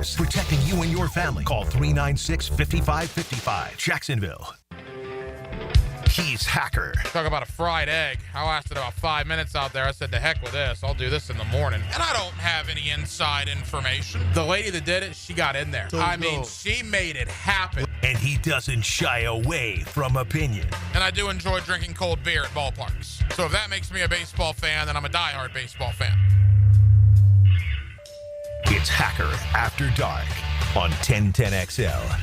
years, protecting you and your family. Call 396-5555. Jacksonville. He's Hacker. Talk about a fried egg. I lasted about 5 minutes out there. I said, to heck with this. I'll do this in the morning. And I don't have any inside information. The lady that did it, she got in there. She made it happen. And he doesn't shy away from opinion. And I do enjoy drinking cold beer at ballparks. So if that makes me a baseball fan, then I'm a diehard baseball fan. It's Hacker After Dark on 1010XL.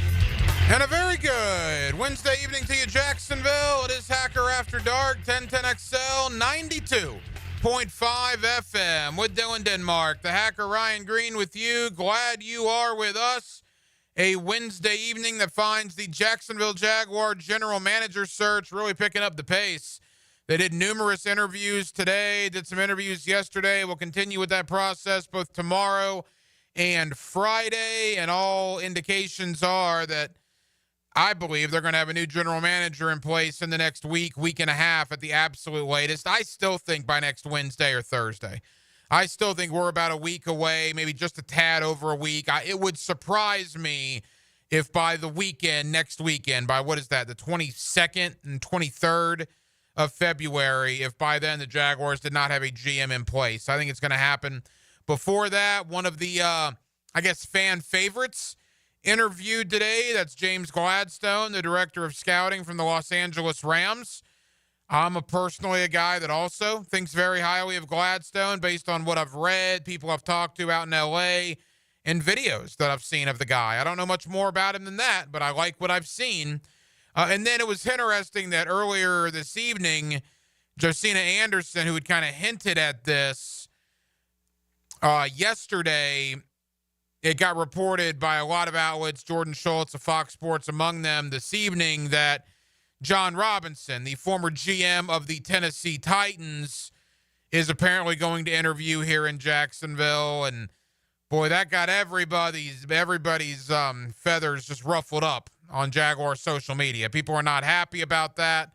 And a very good Wednesday evening to you, Jacksonville. It is Hacker After Dark, 1010XL, 92.5 FM with Dylan Denmark. The Hacker Ryan Green with you. Glad you are with us. A Wednesday evening that finds the Jacksonville Jaguar general manager search really picking up the pace. They did numerous interviews today, did some interviews yesterday. We'll continue with that process both tomorrow and Friday, and all indications are that I believe they're going to have a new general manager in place in the next week and a half at the absolute latest. I still think by next Wednesday or Thursday. I still think we're about a week away, maybe just a tad over a week. It would surprise me if by the weekend, next weekend, by what is that, the 22nd and 23rd of February, if by then the Jaguars did not have a GM in place. I think it's going to happen before that. One of the, fan favorites interviewed today. That's James Gladstone, the director of scouting from the Los Angeles Rams. I'm personally a guy that also thinks very highly of Gladstone based on what I've read, people I've talked to out in L.A., and videos that I've seen of the guy. I don't know much more about him than that, but I like what I've seen. And then it was interesting that earlier this evening, Josina Anderson, who had kind of hinted at this yesterday, it got reported by a lot of outlets, Jordan Schultz of Fox Sports among them, this evening, that John Robinson, the former GM of the Tennessee Titans, is apparently going to interview here in Jacksonville. And boy, that got everybody's feathers just ruffled up on Jaguar social media. People are not happy about that.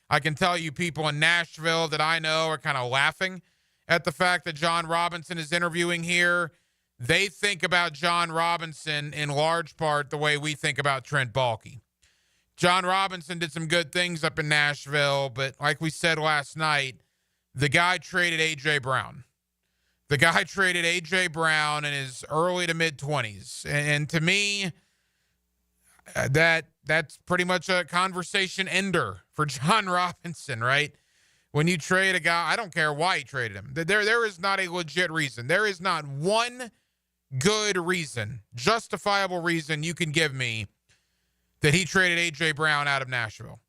I can tell you people in Nashville that I know are kind of laughing at the fact that John Robinson is interviewing here. They think about John Robinson in large part the way we think about Trent Baalke. John Robinson did some good things up in Nashville, but like we said last night, the guy traded A.J. Brown. The guy traded A.J. Brown in his early to mid-20s. And to me, that's pretty much a conversation ender for John Robinson, right? When you trade a guy, I don't care why you traded him. There is not a legit reason. There is not one good reason, justifiable reason you can give me that he traded A.J. Brown out of Nashville.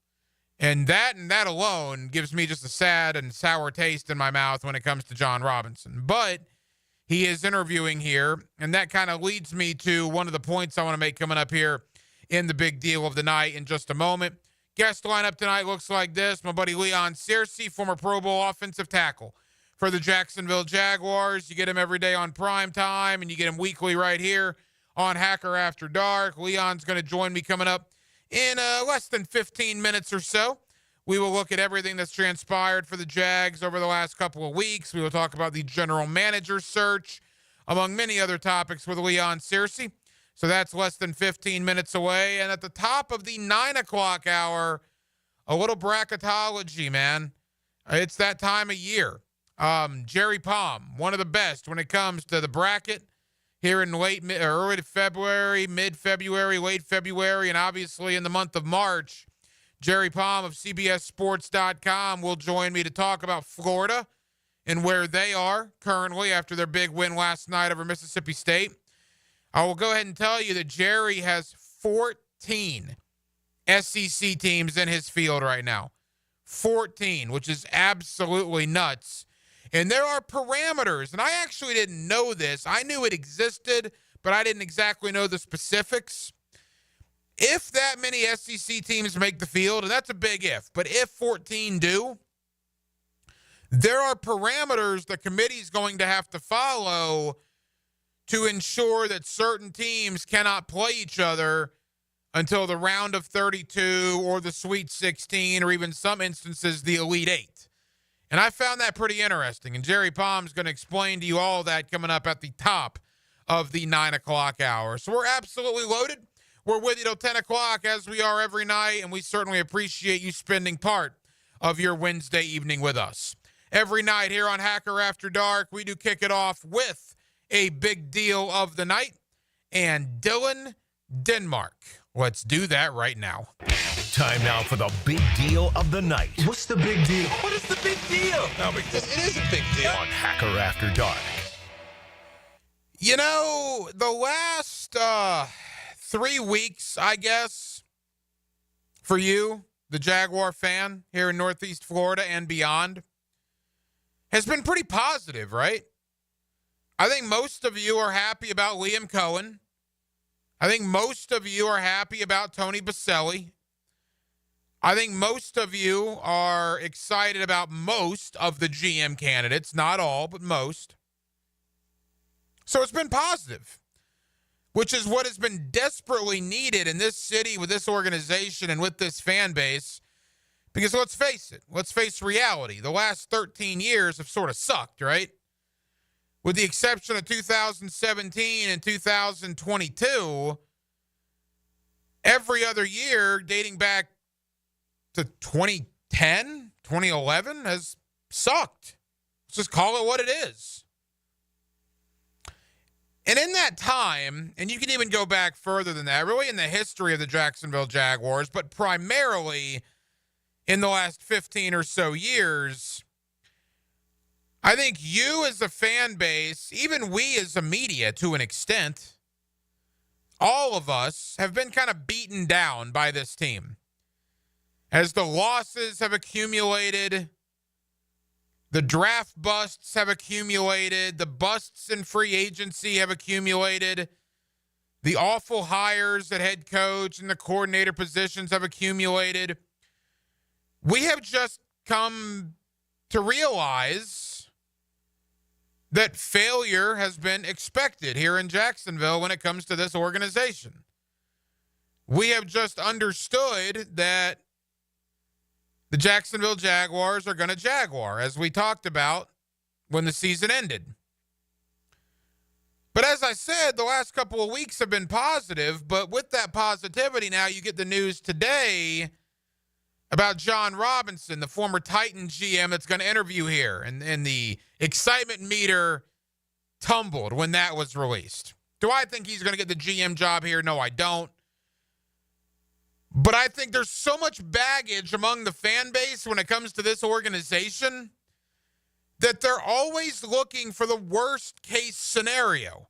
And that alone gives me just a sad and sour taste in my mouth when it comes to John Robinson. But he is interviewing here, and that kind of leads me to one of the points I want to make coming up here in the big deal of the night in just a moment. Guest lineup tonight looks like this. My buddy Leon Searcy, former Pro Bowl offensive tackle for the Jacksonville Jaguars. You get him every day on prime time, and you get him weekly right here on Hacker After Dark. Leon's going to join me coming up in less than 15 minutes or so. We will look at everything that's transpired for the Jags over the last couple of weeks. We will talk about the general manager search, among many other topics with Leon Searcy. So that's less than 15 minutes away. And at the top of the 9 o'clock hour, a little bracketology, man. It's that time of year. Jerry Palm, one of the best when it comes to the bracket here in early February, mid-February, late February, and obviously in the month of March. Jerry Palm of CBSSports.com will join me to talk about Florida and where they are currently after their big win last night over Mississippi State. I will go ahead and tell you that Jerry has 14 SEC teams in his field right now. 14, which is absolutely nuts. And there are parameters, and I actually didn't know this. I knew it existed, but I didn't exactly know the specifics. If that many SEC teams make the field, and that's a big if, but if 14 do, there are parameters the committee is going to have to follow to ensure that certain teams cannot play each other until the round of 32 or the Sweet 16 or even some instances the Elite Eight. And I found that pretty interesting. And Jerry Palm's going to explain to you all that coming up at the top of the 9 o'clock hour. So we're absolutely loaded. We're with you till 10 o'clock as we are every night, and we certainly appreciate you spending part of your Wednesday evening with us. Every night here on Hacker After Dark, we do kick it off with a big deal of the night and Dylan Denmark. Let's do that right now. Time now for the big deal of the night. What's the big deal? What is the big deal? No, because it is a big deal. On Hacker After Dark. You know, the last 3 weeks, I guess, for you, the Jaguar fan here in Northeast Florida and beyond, has been pretty positive, right? I think most of you are happy about Liam Cohen. I think most of you are happy about Tony Baselli. I think most of you are excited about most of the GM candidates, not all, but most. So it's been positive, which is what has been desperately needed in this city with this organization and with this fan base. Because let's face it, let's face reality. The last 13 years have sort of sucked, right? With the exception of 2017 and 2022, every other year dating back to 2010, 2011 has sucked. Let's just call it what it is. And in that time, and you can even go back further than that, really in the history of the Jacksonville Jaguars, but primarily in the last 15 or so years, I think you as a fan base, even we as a media to an extent, all of us have been kind of beaten down by this team. As the losses have accumulated, the draft busts have accumulated, the busts in free agency have accumulated, the awful hires at head coach and the coordinator positions have accumulated. We have just come to realize that failure has been expected here in Jacksonville when it comes to this organization. We have just understood that the Jacksonville Jaguars are going to Jaguar, as we talked about when the season ended. But as I said, the last couple of weeks have been positive, but with that positivity now you get the news today about John Robinson, the former Titan GM that's going to interview here, and the excitement meter tumbled when that was released. Do I think he's going to get the GM job here? No, I don't. But I think there's so much baggage among the fan base when it comes to this organization that they're always looking for the worst case scenario.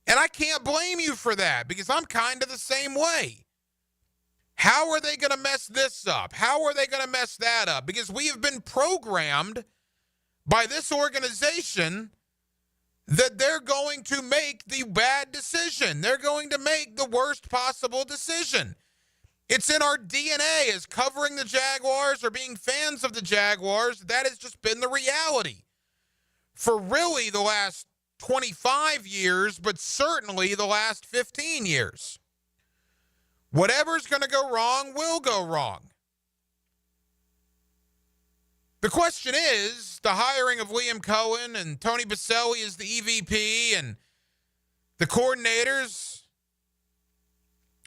And I can't blame you for that because I'm kind of the same way. How are they going to mess this up? How are they going to mess that up? Because we have been programmed by this organization that they're going to make the bad decision. They're going to make the worst possible decision. It's in our DNA as covering the Jaguars or being fans of the Jaguars. That has just been the reality for really the last 25 years, but certainly the last 15 years. Whatever's going to go wrong will go wrong. The question is, the hiring of Liam Cohen and Tony Baselli as the EVP and the coordinators,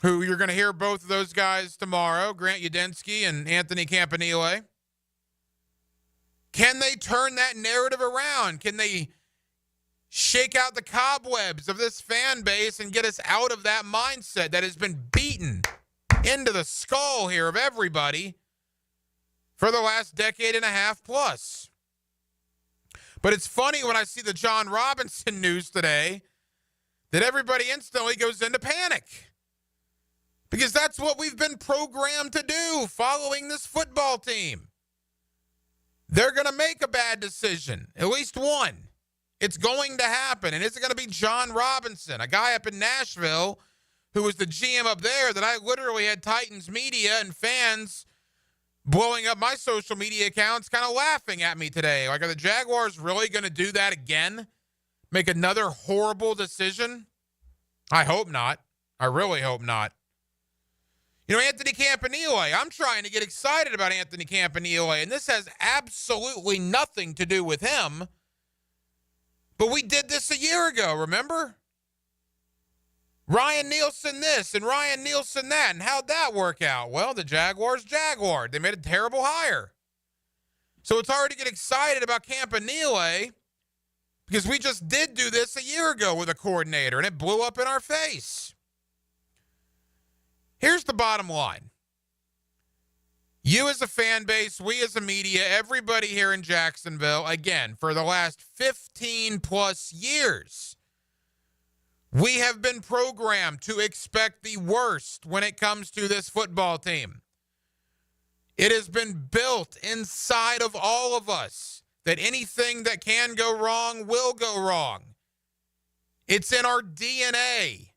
who you're going to hear both of those guys tomorrow, Grant Udinski and Anthony Campanile. Can they turn that narrative around? Can they shake out the cobwebs of this fan base and get us out of that mindset that has been beaten into the skull here of everybody for the last decade and a half plus? But it's funny when I see the John Robinson news today that everybody instantly goes into panic. Because that's what we've been programmed to do following this football team. They're going to make a bad decision, at least one. It's going to happen, and it's going to be John Robinson, a guy up in Nashville who was the GM up there that I literally had Titans media and fans blowing up my social media accounts kind of laughing at me today. Like, are the Jaguars really going to do that again? Make another horrible decision? I hope not. I really hope not. You know, Anthony Campanile, I'm trying to get excited about Anthony Campanile, and this has absolutely nothing to do with him. But we did this a year ago, remember? Ryan Nielsen this and Ryan Nielsen that. And how'd that work out? Well, the Jaguars jaguared. They made a terrible hire. So it's hard to get excited about Campanile because we just did do this a year ago with a coordinator, and it blew up in our face. Here's the bottom line. You as a fan base, we as a media, everybody here in Jacksonville, again, for the last 15 plus years, we have been programmed to expect the worst when it comes to this football team. It has been built inside of all of us that anything that can go wrong will go wrong. It's in our DNA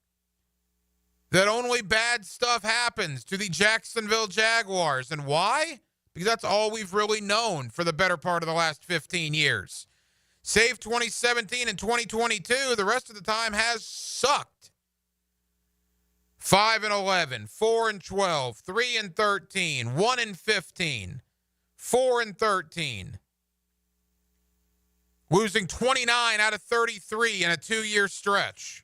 that only bad stuff happens to the Jacksonville Jaguars. And why? Because that's all we've really known for the better part of the last 15 years. Save 2017 and 2022, the rest of the time has sucked. 5-11, 4-12, 3-13, 1-15, 4-13. Losing 29 out of 33 in a 2-year stretch.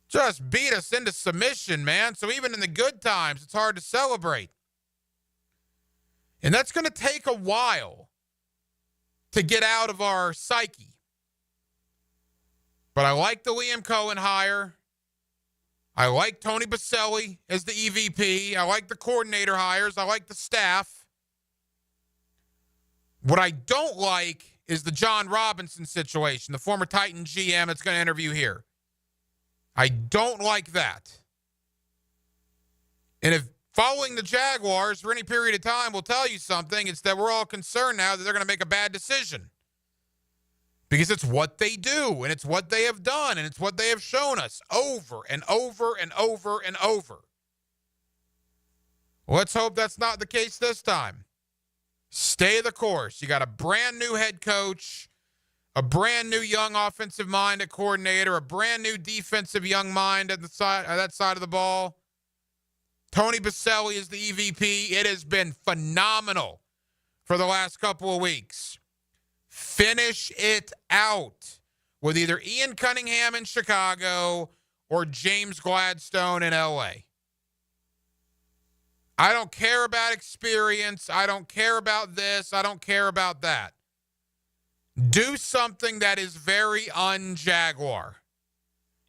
Just beat us into submission, man. So even in the good times, it's hard to celebrate. And that's going to take a while to get out of our psyche. But I like the Liam Cohen hire. I like Tony Baselli as the EVP. I like the coordinator hires. I like the staff. What I don't like is the John Robinson situation, the former Titan GM that's going to interview here. I don't like that. And if following the Jaguars for any period of time will tell you something, it's that we're all concerned now that they're going to make a bad decision. Because it's what they do, and it's what they have done, and it's what they have shown us over and over and over and over. Let's hope that's not the case this time. Stay the course. You got a brand new head coach, a brand new young offensive mind at coordinator, a brand new defensive young mind at that side of the ball. Tony Baselli is the EVP. It has been phenomenal for the last couple of weeks. Finish it out with either Ian Cunningham in Chicago or James Gladstone in LA. I don't care about experience. I don't care about this. I don't care about that. Do something that is very un-Jaguar.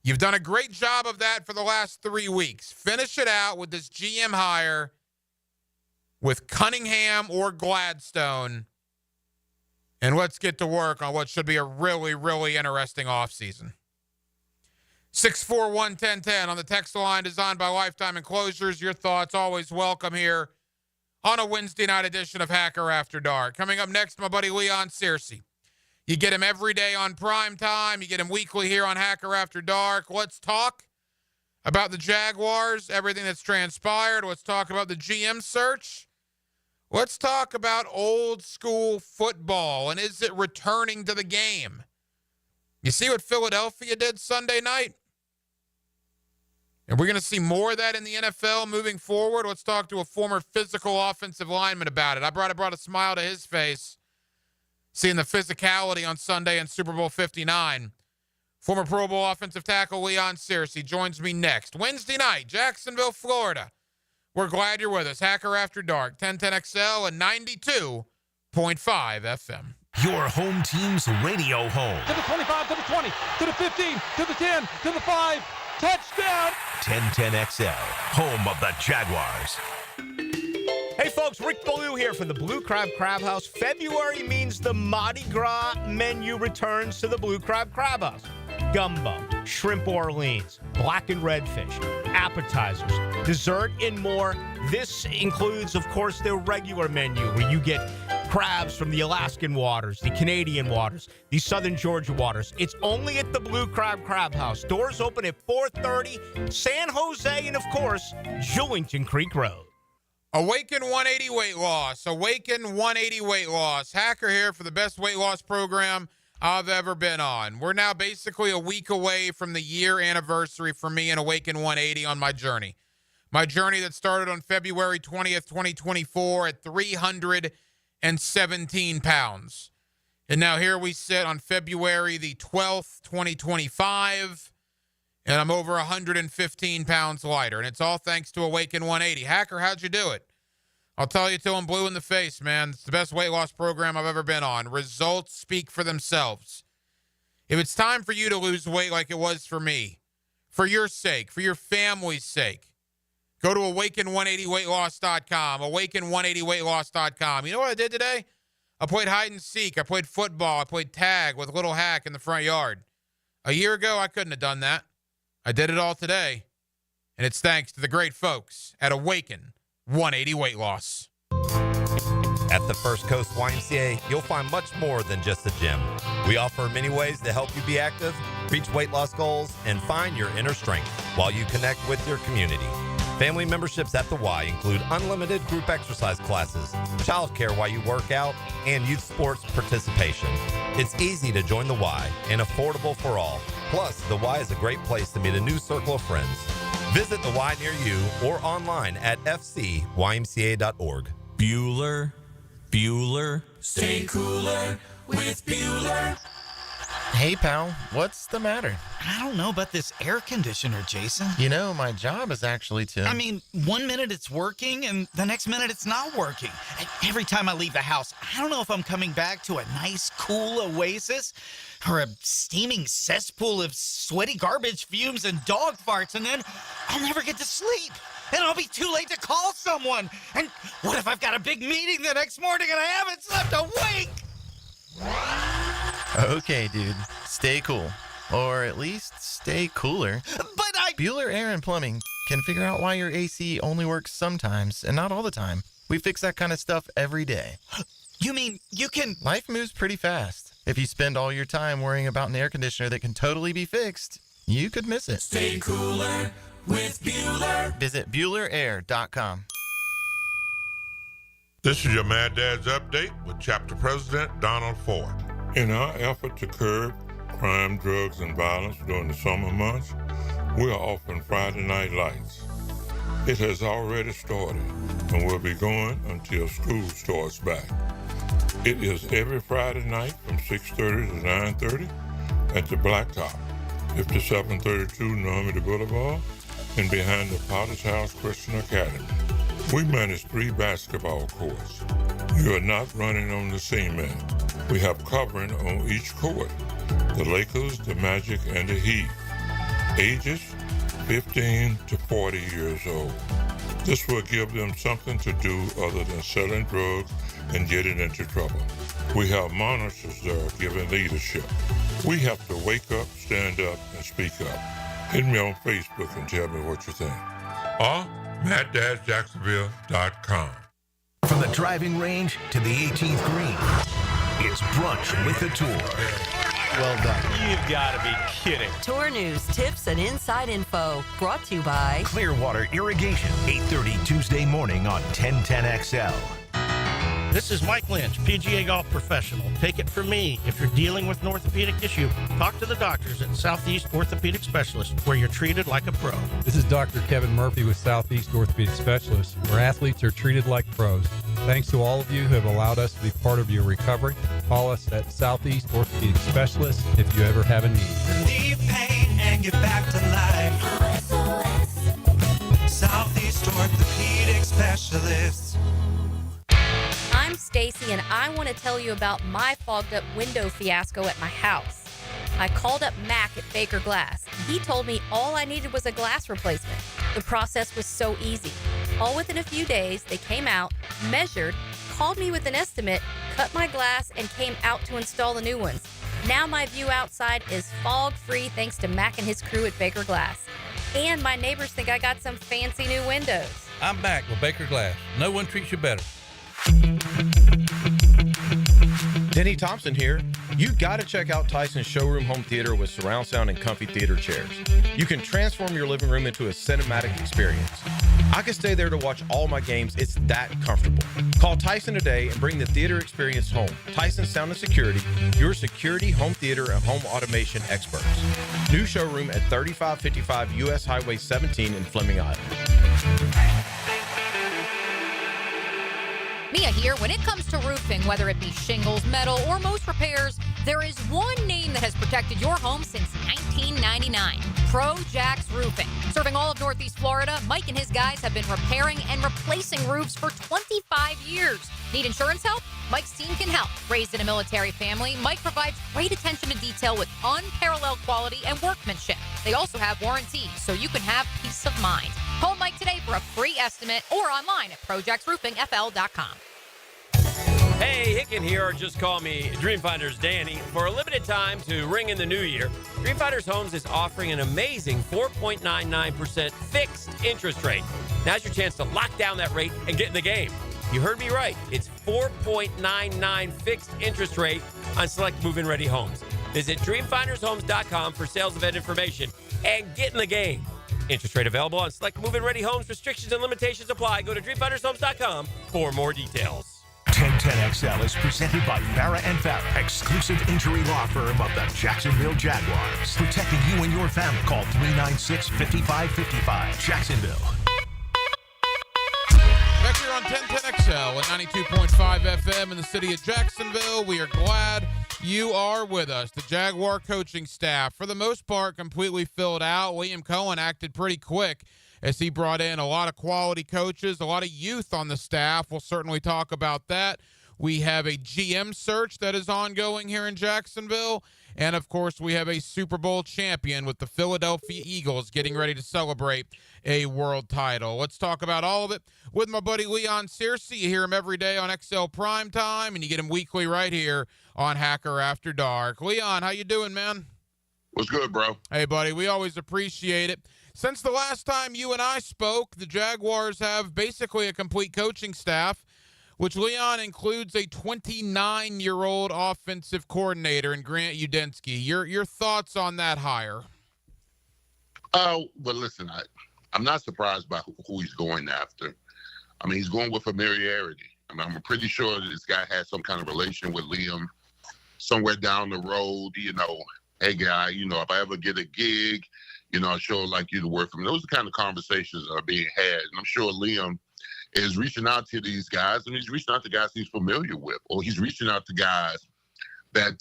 You've done a great job of that for the last 3 weeks. Finish it out with this GM hire with Cunningham or Gladstone. And let's get to work on what should be a really, really interesting offseason. 641-1010 on the text line designed by Lifetime Enclosures. Your thoughts always welcome here on a Wednesday night edition of Hacker After Dark. Coming up next, my buddy Leon Searcy. You get him every day on Prime Time. You get him weekly here on Hacker After Dark. Let's talk about the Jaguars, everything that's transpired. Let's talk about the GM search. Let's talk about old school football, and is it returning to the game? You see what Philadelphia did Sunday night? And we're going to see more of that in the NFL moving forward. Let's talk to a former physical offensive lineman about it. I brought a smile to his face seeing the physicality on Sunday in Super Bowl 59. Former Pro Bowl offensive tackle Leon Searcy joins me next. Wednesday night, Jacksonville, Florida. We're glad you're with us. Hacker After Dark, 1010XL and 92.5 FM. Your home team's radio home. To the 25, to the 20, to the 15, to the 10, to the 5. Touchdown! 1010XL, home of the Jaguars. Hey folks, Rick Ballou here from the Blue Crab Crab House. February means the Mardi Gras menu returns to the Blue Crab Crab House. Gumbo, shrimp Orleans, blackened redfish, appetizers, dessert, and more. This includes, of course, their regular menu where you get crabs from the Alaskan waters, the Canadian waters, the Southern Georgia waters. It's only at the Blue Crab Crab House. Doors open at 4:30, San Jose, and, of course, Jewington Creek Road. Awaken 180 weight loss. Awaken 180 weight loss. Hacker here for the best weight loss program I've ever been on. We're now basically a week away from the year anniversary for me and Awaken 180 on my journey. My journey that started on February 20th, 2024 at 317 pounds. And now here we sit on February the 12th, 2025, and I'm over 115 pounds lighter. And it's all thanks to Awaken 180. Hacker, how'd you do it? I'll tell you till I'm blue in the face, man. It's the best weight loss program I've ever been on. Results speak for themselves. If it's time for you to lose weight like it was for me, for your sake, for your family's sake, go to awaken180weightloss.com, awaken180weightloss.com. You know what I did today? I played hide and seek. I played football. I played tag with Little Hack in the front yard. A year ago, I couldn't have done that. I did it all today. And it's thanks to the great folks at Awaken 180 Weight Loss. At the First Coast YMCA, you'll find much more than just a gym. We offer many ways to help you be active, reach weight loss goals, and find your inner strength while you connect with your community. Family memberships at the Y include unlimited group exercise classes, childcare while you work out, and youth sports participation. It's easy to join the Y and affordable for all. Plus, the Y is a great place to meet a new circle of friends. Visit the Y near you or online at fcymca.org. Bueller, stay cooler with Bueller. Hey, pal, what's the matter? I don't know about this air conditioner, Jason. You know, my job is actually to... I mean, 1 minute it's working and the next minute it's not working. And every time I leave the house, I don't know if I'm coming back to a nice, cool oasis or a steaming cesspool of sweaty garbage fumes and dog farts, and then I'll never get to sleep. And I'll be too late to call someone. And what if I've got a big meeting the next morning and I haven't slept a wink? Okay, dude, stay cool. Or at least stay cooler. But I... Bueller Air and Plumbing can figure out why your AC only works sometimes and not all the time. We fix that kind of stuff every day. You mean you can... Life moves pretty fast. If you spend all your time worrying about an air conditioner that can totally be fixed, you could miss it. Stay cooler with Bueller. Visit BuellerAir.com. This is your Mad Dad's Update with Chapter President Donald Ford. In our effort to curb crime, drugs, and violence during the summer months, we are offering Friday Night Lights. It has already started and will be going until school starts back. It is every Friday night from 6:30 to 9:30 at the Blacktop, 5732 Normandy Boulevard, and behind the Potter's House Christian Academy. We manage 3 basketball courts. You are not running on the cement. We have covering on each court. The Lakers, the Magic, and the Heat. Ages 15 to 40 years old. This will give them something to do other than selling drugs and getting into trouble. We have monitors there giving leadership. We have to wake up, stand up, and speak up. Hit me on Facebook and tell me what you think. Or MattDadJacksonville.com. From the driving range to the 18th green, it's Brunch with the Tour. Well done. You've got to be kidding. Tour news, tips, and inside info brought to you by Clearwater Irrigation, 8:30 Tuesday morning on 1010XL. This is Mike Lynch, PGA Golf Professional. Take it from me. If you're dealing with an orthopedic issue, talk to the doctors at Southeast Orthopedic Specialists, where you're treated like a pro. This is Dr. Kevin Murphy with Southeast Orthopedic Specialists, where athletes are treated like pros. Thanks to all of you who have allowed us to be part of your recovery. Call us at Southeast Orthopedic Specialists if you ever have a need. Relieve pain and get back to life. Southeast Orthopedic Specialists. I'm Stacy, and I want to tell you about my fogged up window fiasco at my house. I called up Mac at Baker Glass. He told me all I needed was a glass replacement. The process was so easy. All within a few days, they came out, measured, called me with an estimate, cut my glass, and came out to install the new ones. Now my view outside is fog-free thanks to Mac and his crew at Baker Glass. And my neighbors think I got some fancy new windows. I'm back with Baker Glass. No one treats you better. Denny Thompson here. You've got to check out Tyson's Showroom Home Theater with surround sound and comfy theater chairs. You can transform your living room into a cinematic experience. I can stay there to watch all my games. It's that comfortable. Call Tyson today and bring the theater experience home. Tyson Sound and Security, your security, home theater, and home automation experts. New showroom at 3555 U.S. Highway 17 in Fleming Island. Mia here. When it comes to roofing, whether it be shingles, metal, or most repairs, there is one name that has protected your home since 1999. Pro-Jax Roofing. Serving all of Northeast Florida, Mike and his guys have been repairing and replacing roofs for 25 years. Need insurance help? Mike's team can help. Raised in a military family, Mike provides great attention to detail with unparalleled quality and workmanship. They also have warranties, so you can have peace of mind. Call Mike today for a free estimate or online at ProJaxRoofingFL.com. Hey, Hicken here, or just call me Dreamfinders Danny. For a limited time to ring in the new year, Dreamfinders Homes is offering an amazing 4.99% fixed interest rate. Now's your chance to lock down that rate and get in the game. You heard me right. It's 4.99 fixed interest rate on select move-in ready homes. Visit DreamfindersHomes.com for sales event information and get in the game. Interest rate available on select move-in ready homes. Restrictions and limitations apply. Go to DreamfindersHomes.com for more details. 1010XL is presented by Farah & Farah, exclusive injury law firm of the Jacksonville Jaguars. Protecting you and your family. Call 396-5555. Jacksonville. Back here on 1010XL at 92.5 FM in the city of Jacksonville. We are glad you are with us. The Jaguar coaching staff, for the most part, completely filled out. Liam Cohen acted pretty quick as he brought in a lot of quality coaches, a lot of youth on the staff. We'll certainly talk about that. We have a GM search that is ongoing here in Jacksonville. And, of course, we have a Super Bowl champion with the Philadelphia Eagles getting ready to celebrate a world title. Let's talk about all of it with my buddy Leon Searcy. You hear him every day on XL Primetime, and you get him weekly right here on Hacker After Dark. Leon, how you doing, man? What's good, bro? Hey, buddy, we always appreciate it. Since the last time you and I spoke, the Jaguars have basically a complete coaching staff, which, Leon, includes a 29-year-old offensive coordinator in Grant Udinski. Your thoughts on that hire? Well, listen, I'm not surprised by who he's going after. I mean, he's going with familiarity. I mean, I'm pretty sure this guy had some kind of relation with Liam somewhere down the road. You know, hey, guy, you know, if I ever get a gig, you know, I sure like you to work for me. Those are the kind of conversations that are being had. And I'm sure Liam is reaching out to these guys, and he's reaching out to guys he's familiar with, or he's reaching out to guys that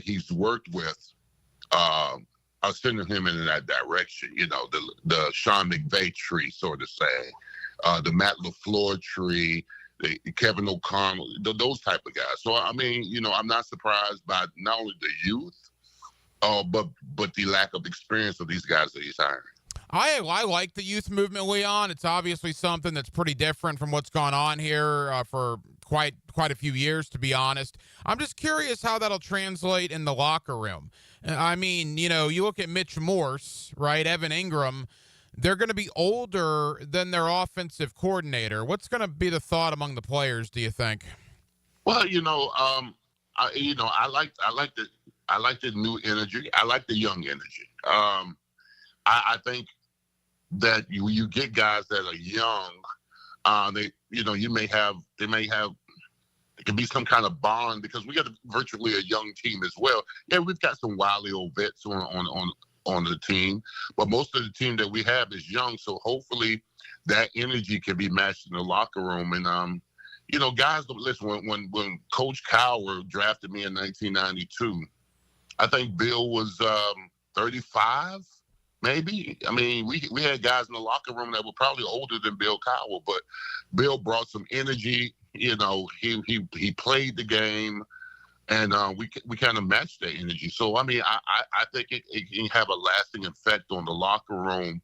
he's worked with are sending him in that direction. You know, the Sean McVay tree, so to say, the Matt LaFleur tree, the Kevin O'Connell, those type of guys. So, I mean, you know, I'm not surprised by not only the youth, but the lack of experience of these guys that he's hiring. I like the youth movement, Leon. It's obviously something that's pretty different from what's gone on here for quite a few years, to be honest. I'm just curious how that'll translate in the locker room. I mean, you know, you look at Mitch Morse, right, Evan Ingram, they're going to be older than their offensive coordinator. What's going to be the thought among the players, do you think? Well, you know, I like the new energy. I like the young energy. I think that you get guys that are young, it can be some kind of bond because we got virtually a young team as well. Yeah, we've got some wily old vets on the team, but most of the team that we have is young. So hopefully that energy can be matched in the locker room. And you know, guys, listen. When Coach Cowher drafted me in 1992, I think Bill was 35. Maybe. I mean, we had guys in the locker room that were probably older than Bill Cowher, but Bill brought some energy. You know, he played the game, and we kind of matched that energy. So, I mean, I think it can have a lasting effect on the locker room,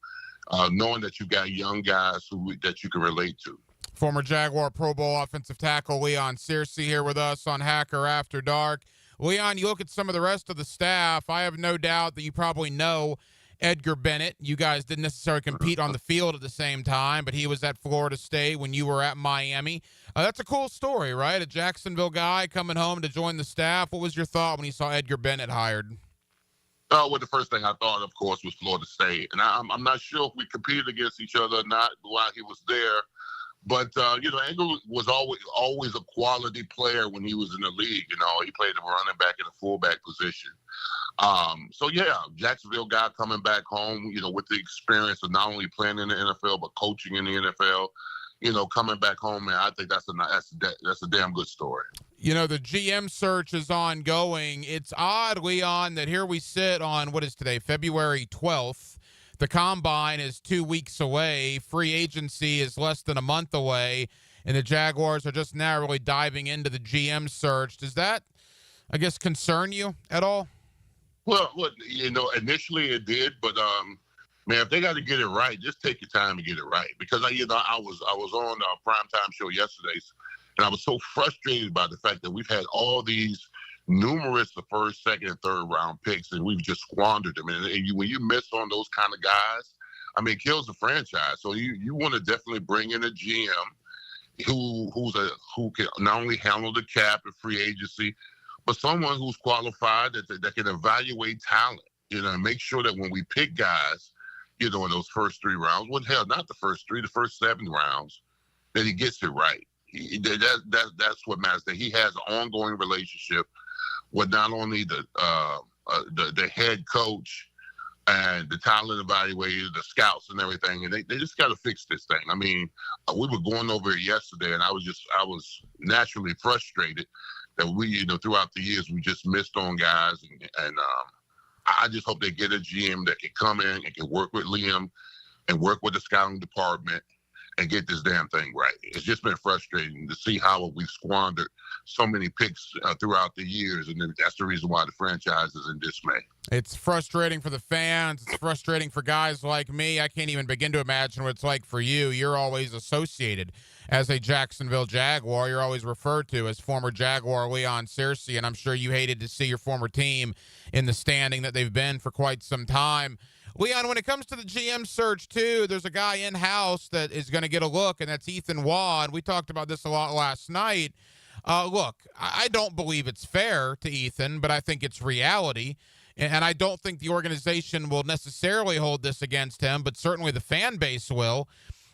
knowing that you got young guys that you can relate to. Former Jaguar Pro Bowl offensive tackle Leon Searcy here with us on Hacker After Dark. Leon, you look at some of the rest of the staff, I have no doubt that you probably know Edgar Bennett. You guys didn't necessarily compete on the field at the same time, but he was at Florida State when you were at Miami. That's a cool story, right? A Jacksonville guy coming home to join the staff. What was your thought when you saw Edgar Bennett hired? Well, the first thing I thought, of course, was Florida State. And I'm not sure if we competed against each other or not while he was there. But, you know, Edgar was always a quality player when he was in the league. You know, he played the running back and the fullback position. So, yeah, Jacksonville guy coming back home, you know, with the experience of not only playing in the NFL, but coaching in the NFL. coming back home, man, I think that's a damn good story. The GM search is ongoing. It's odd, Leon, that here we sit on, what is today, February 12th. The combine is 2 weeks away. Free agency is less than a month away. And the Jaguars are just now really diving into the GM search. Does that, I guess, concern you at all? Well, initially it did, but man, if they got to get it right, just take your time to get it right. Because I was on a primetime show yesterday, and I was so frustrated by the fact that we've had all these numerous the first, second, and third round picks, and we've just squandered them. And when you miss on those kind of guys, I mean, it kills the franchise. So you want to definitely bring in a GM who can not only handle the cap and free agency, but someone who's qualified that can evaluate talent, and make sure that when we pick guys, in those first 3 rounds, not the first 3, the first 7 rounds, that he gets it right. That's what matters, that he has an ongoing relationship with not only the head coach and the talent evaluator, the scouts and everything, and they just got to fix this thing. I mean, we were going over it yesterday, and I was naturally frustrated that we, throughout the years, we just missed on guys, and I just hope they get a GM that can come in and can work with Liam and work with the scouting department and get this damn thing right. It's just been frustrating to see how we've squandered so many picks throughout the years, and that's the reason why the franchise is in dismay. It's frustrating for the fans. It's frustrating for guys like me. I can't even begin to imagine what it's like for you. You're always associated as a Jacksonville Jaguar. You're always referred to as former Jaguar Leon Searcy, and I'm sure you hated to see your former team in the standing that they've been for quite some time. Leon, when it comes to the GM search, too, there's a guy in-house that is going to get a look, and that's Ethan Waugh. We talked about this a lot last night. Look, I don't believe it's fair to Ethan, but I think it's reality. And I don't think the organization will necessarily hold this against him, but certainly the fan base will.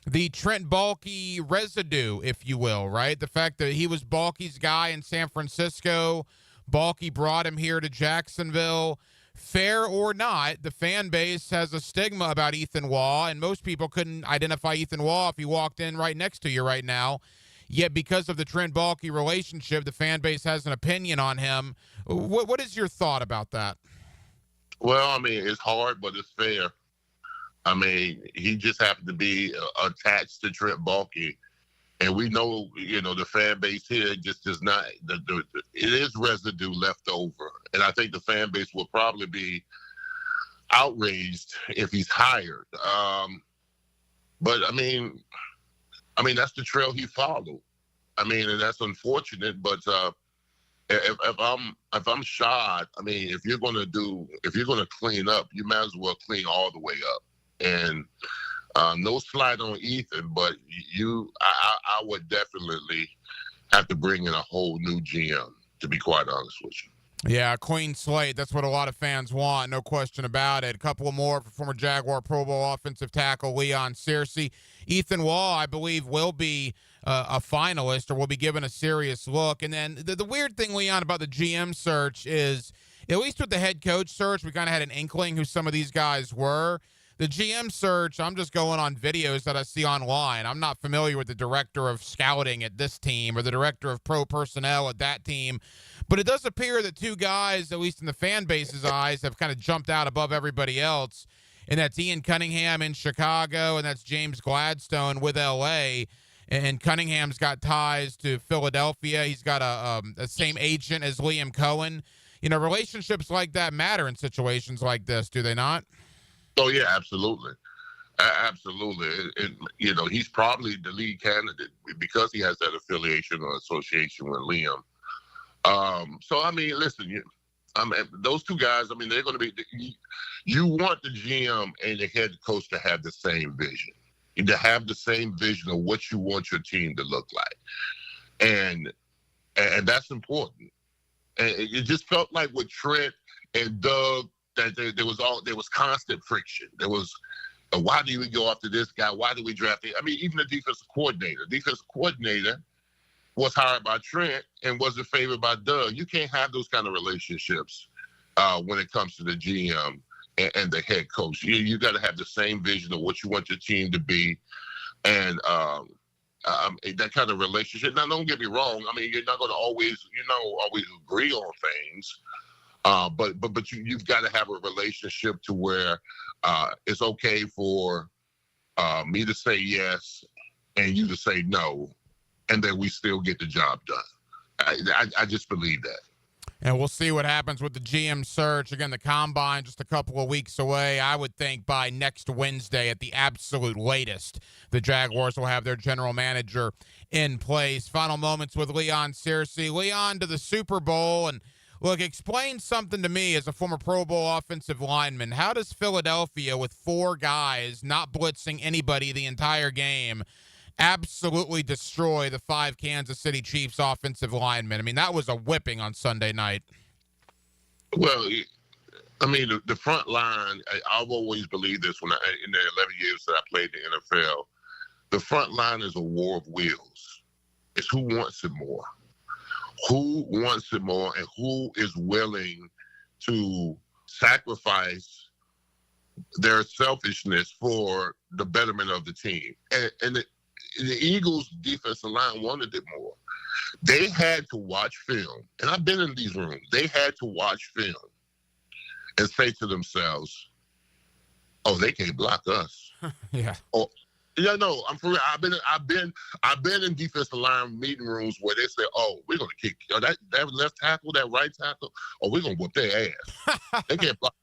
The Trent Baalke residue, if you will, right? The fact that he was Baalke's guy in San Francisco, Baalke brought him here to Jacksonville. Fair or not, the fan base has a stigma about Ethan Waugh, and most people couldn't identify Ethan Waugh if he walked in right next to you right now. Yet because of the Trent Baalke relationship, the fan base has an opinion on him. What is your thought about that? Well, I mean, it's hard, but it's fair. I mean, he just happened to be attached to Trent Baalke. And we know, the fan base here just does not, it is residue left over. And I think the fan base will probably be outraged if he's hired. But I mean, that's the trail he followed. I mean, and that's unfortunate, but if I'm shot, I mean, if you're gonna clean up, you might as well clean all the way up. And no slight on Ethan, but I would definitely have to bring in a whole new GM, to be quite honest with you. Yeah, clean slate. That's what a lot of fans want, no question about it. A couple more for former Jaguar Pro Bowl offensive tackle Leon Searcy. Ethan Waugh, I believe, will be a finalist or will be given a serious look. And then the weird thing, Leon, about the GM search is, at least with the head coach search, we kind of had an inkling who some of these guys were. The GM search, I'm just going on videos that I see online. I'm not familiar with the director of scouting at this team or the director of pro personnel at that team. But it does appear that 2 guys, at least in the fan base's eyes, have kind of jumped out above everybody else. And that's Ian Cunningham in Chicago, and that's James Gladstone with L.A. And Cunningham's got ties to Philadelphia. He's got a same agent as Liam Cohen. Relationships like that matter in situations like this, do they not? Oh, yeah, absolutely. Absolutely. And, he's probably the lead candidate because he has that affiliation or association with Liam. So, I mean, listen, those 2 guys, I mean, they're going to be – you want the GM and the head coach to have the same vision, to have the same vision of what you want your team to look like. And that's important. And it just felt like with Trent and Doug, that there was constant friction. There was, why do we go after this guy? Why do we draft him? I mean, even the defensive coordinator was hired by Trent and wasn't favored by Doug. You can't have those kind of relationships when it comes to the GM and the head coach. You got to have the same vision of what you want your team to be. And that kind of relationship. Now, don't get me wrong. I mean, you're not going to always agree on things. But you've got to have a relationship to where it's okay for me to say yes and you to say no, and then we still get the job done. I just believe that. And we'll see what happens with the GM search. Again, the combine just a couple of weeks away. I would think by next Wednesday at the absolute latest, the Jaguars will have their general manager in place. Final moments with Leon Searcy. Leon, to the Super Bowl. And look, explain something to me as a former Pro Bowl offensive lineman. How does Philadelphia, with 4 guys not blitzing anybody the entire game, absolutely destroy the 5 Kansas City Chiefs offensive linemen? I mean, that was a whipping on Sunday night. Well, I mean, the front line, I've always believed this in the 11 years that I played in the NFL. The front line is a war of wills. It's who wants it more. Who wants it more and who is willing to sacrifice their selfishness for the betterment of the team. And the Eagles' defensive line wanted it more. They had to watch film, and I've been in these rooms. They had to watch film and say to themselves, "Oh, they can't block us." Yeah. Or, yeah, no, I'm for real. I've been in defensive line meeting rooms where they say, "Oh, we're gonna kick that left tackle, that right tackle, or we're gonna whoop their ass." They can't block.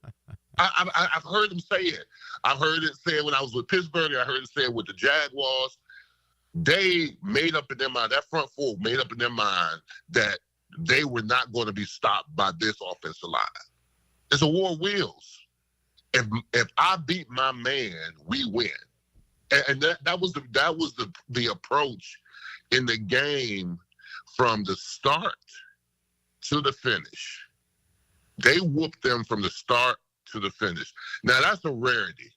I've heard them say it. I've heard it said when I was with Pittsburgh. I heard it said with the Jaguars. They made up in their mind, that front four made up in their mind that they were not going to be stopped by this offensive line. It's a war of wills. If I beat my man, we win. And that was the approach in the game from the start to the finish. They whooped them from the start to the finish. Now that's a rarity.